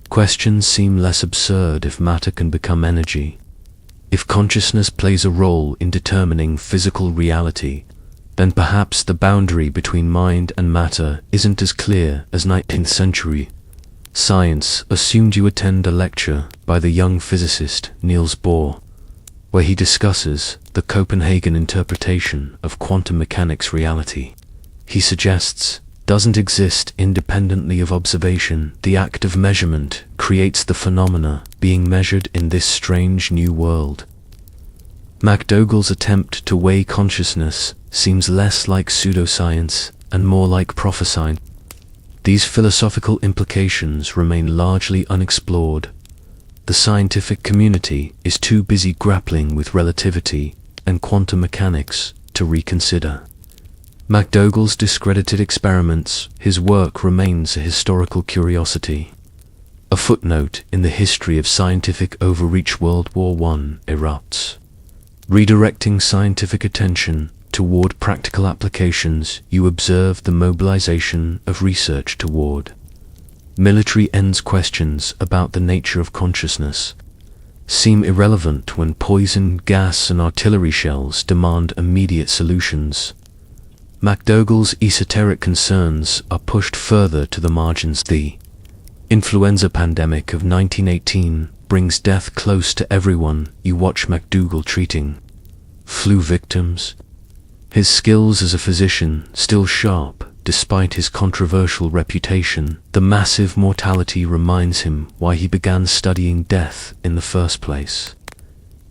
questions seem less absurd if matter can become energy. If consciousness plays a role in determining physical reality, then perhaps the boundary between mind and matter isn't as clear as 19th century science assumed. You attend a lecture by the young physicist Niels Bohr, where he discusses the Copenhagen interpretation of quantum mechanics reality. He suggests doesn't exist independently of observation. The act of measurement creates the phenomena being measured in this strange new world. MacDougall's attempt to weigh consciousness seems less like pseudoscience and more like prophesying. These philosophical implications remain largely unexplored. The scientific community is too busy grappling with relativity and quantum mechanics to reconsider MacDougall's discredited experiments. His work remains a historical curiosity, a footnote in the history of scientific overreach. World War I erupts, redirecting scientific attention toward practical applications. You observe the mobilization of research toward military ends. Questions about the nature of consciousness seem irrelevant when poison gas and artillery shells demand immediate solutions. MacDougall's esoteric concerns are pushed further to the margins. The influenza pandemic of 1918 brings death close to everyone. You watch MacDougall treating flu victims, his skills as a physician still sharp despite his controversial reputation. The massive mortality reminds him why he began studying death in the first place.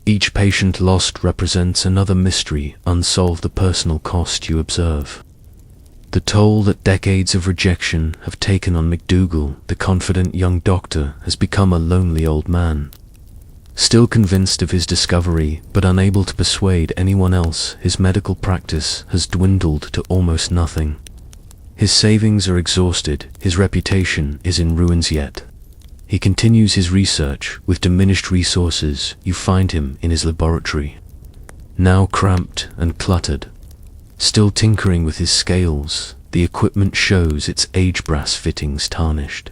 Each patient lost represents another mystery unsolved. The personal cost you observe, the toll that decades of rejection have taken on MacDougall. The confident young doctor has become a lonely old man, still convinced of his discovery but unable to persuade anyone else. His medical practice has dwindled to almost nothing. His savings are exhausted, his reputation is in ruins, yet he continues his research with diminished resources. You find him in his laboratory, now cramped and cluttered, still tinkering with his scales. The equipment shows its age, brass fittings tarnished,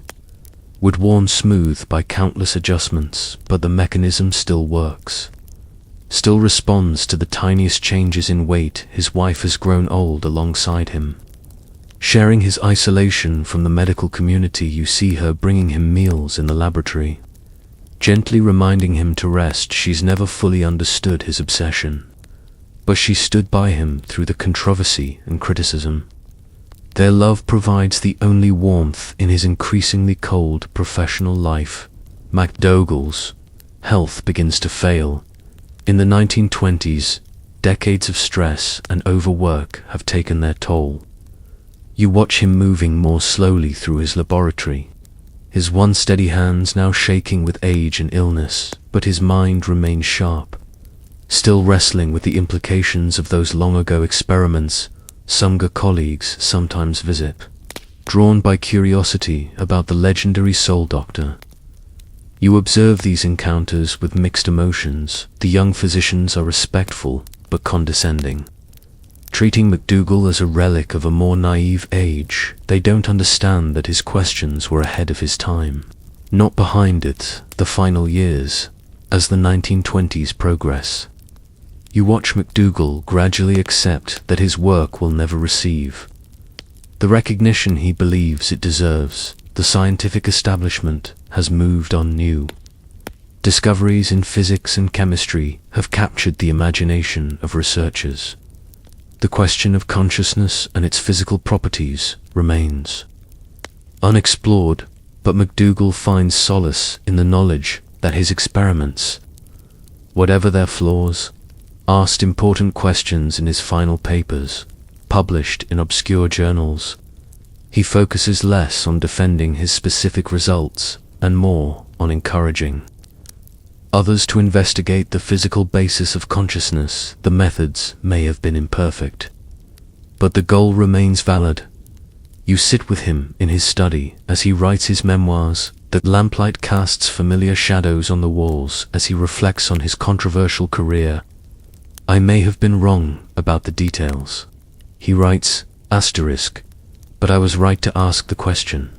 wood worn smooth by countless adjustments, but the mechanism still works, still responds to the tiniest changes in weight. His wife has grown old alongside him, sharing his isolation from the medical community. You see her bringing him meals in the laboratory, gently reminding him to rest. She's never fully understood his obsession, but she stood by him through the controversy and criticism. Their love provides the only warmth in his increasingly cold professional life. MacDougall's health begins to fail. In the 1920s, decades of stress and overwork have taken their toll. You watch him moving more slowly through his laboratory, his once steady hands now shaking with age and illness, but his mind remains sharp, still wrestling with the implications of those long-ago experiments. Younger colleagues sometimes visit, drawn by curiosity about the legendary soul doctor. You observe these encounters with mixed emotions. The young physicians are respectful but condescending, treating MacDougall as a relic of a more naive age. They don't understand that his questions were ahead of his time, not behind it. The final years, as the 1920s progress, you watch MacDougall gradually accept that his work will never receive the recognition he believes it deserves. The scientific establishment has moved on. New discoveries in physics and chemistry have captured the imagination of researchers. The question of consciousness and its physical properties remains unexplored, but MacDougall finds solace in the knowledge that his experiments, whatever their flaws, asked important questions. In his final papers, published in obscure journals, He focuses less on defending his specific results and more on encouraging others to investigate the physical basis of consciousness. The methods may have been imperfect, but the goal remains valid. You sit with him in his study as he writes his memoirs. The lamplight casts familiar shadows on the walls as he reflects on his controversial career. I may have been wrong about the details, he writes, *, but I was right to ask the question.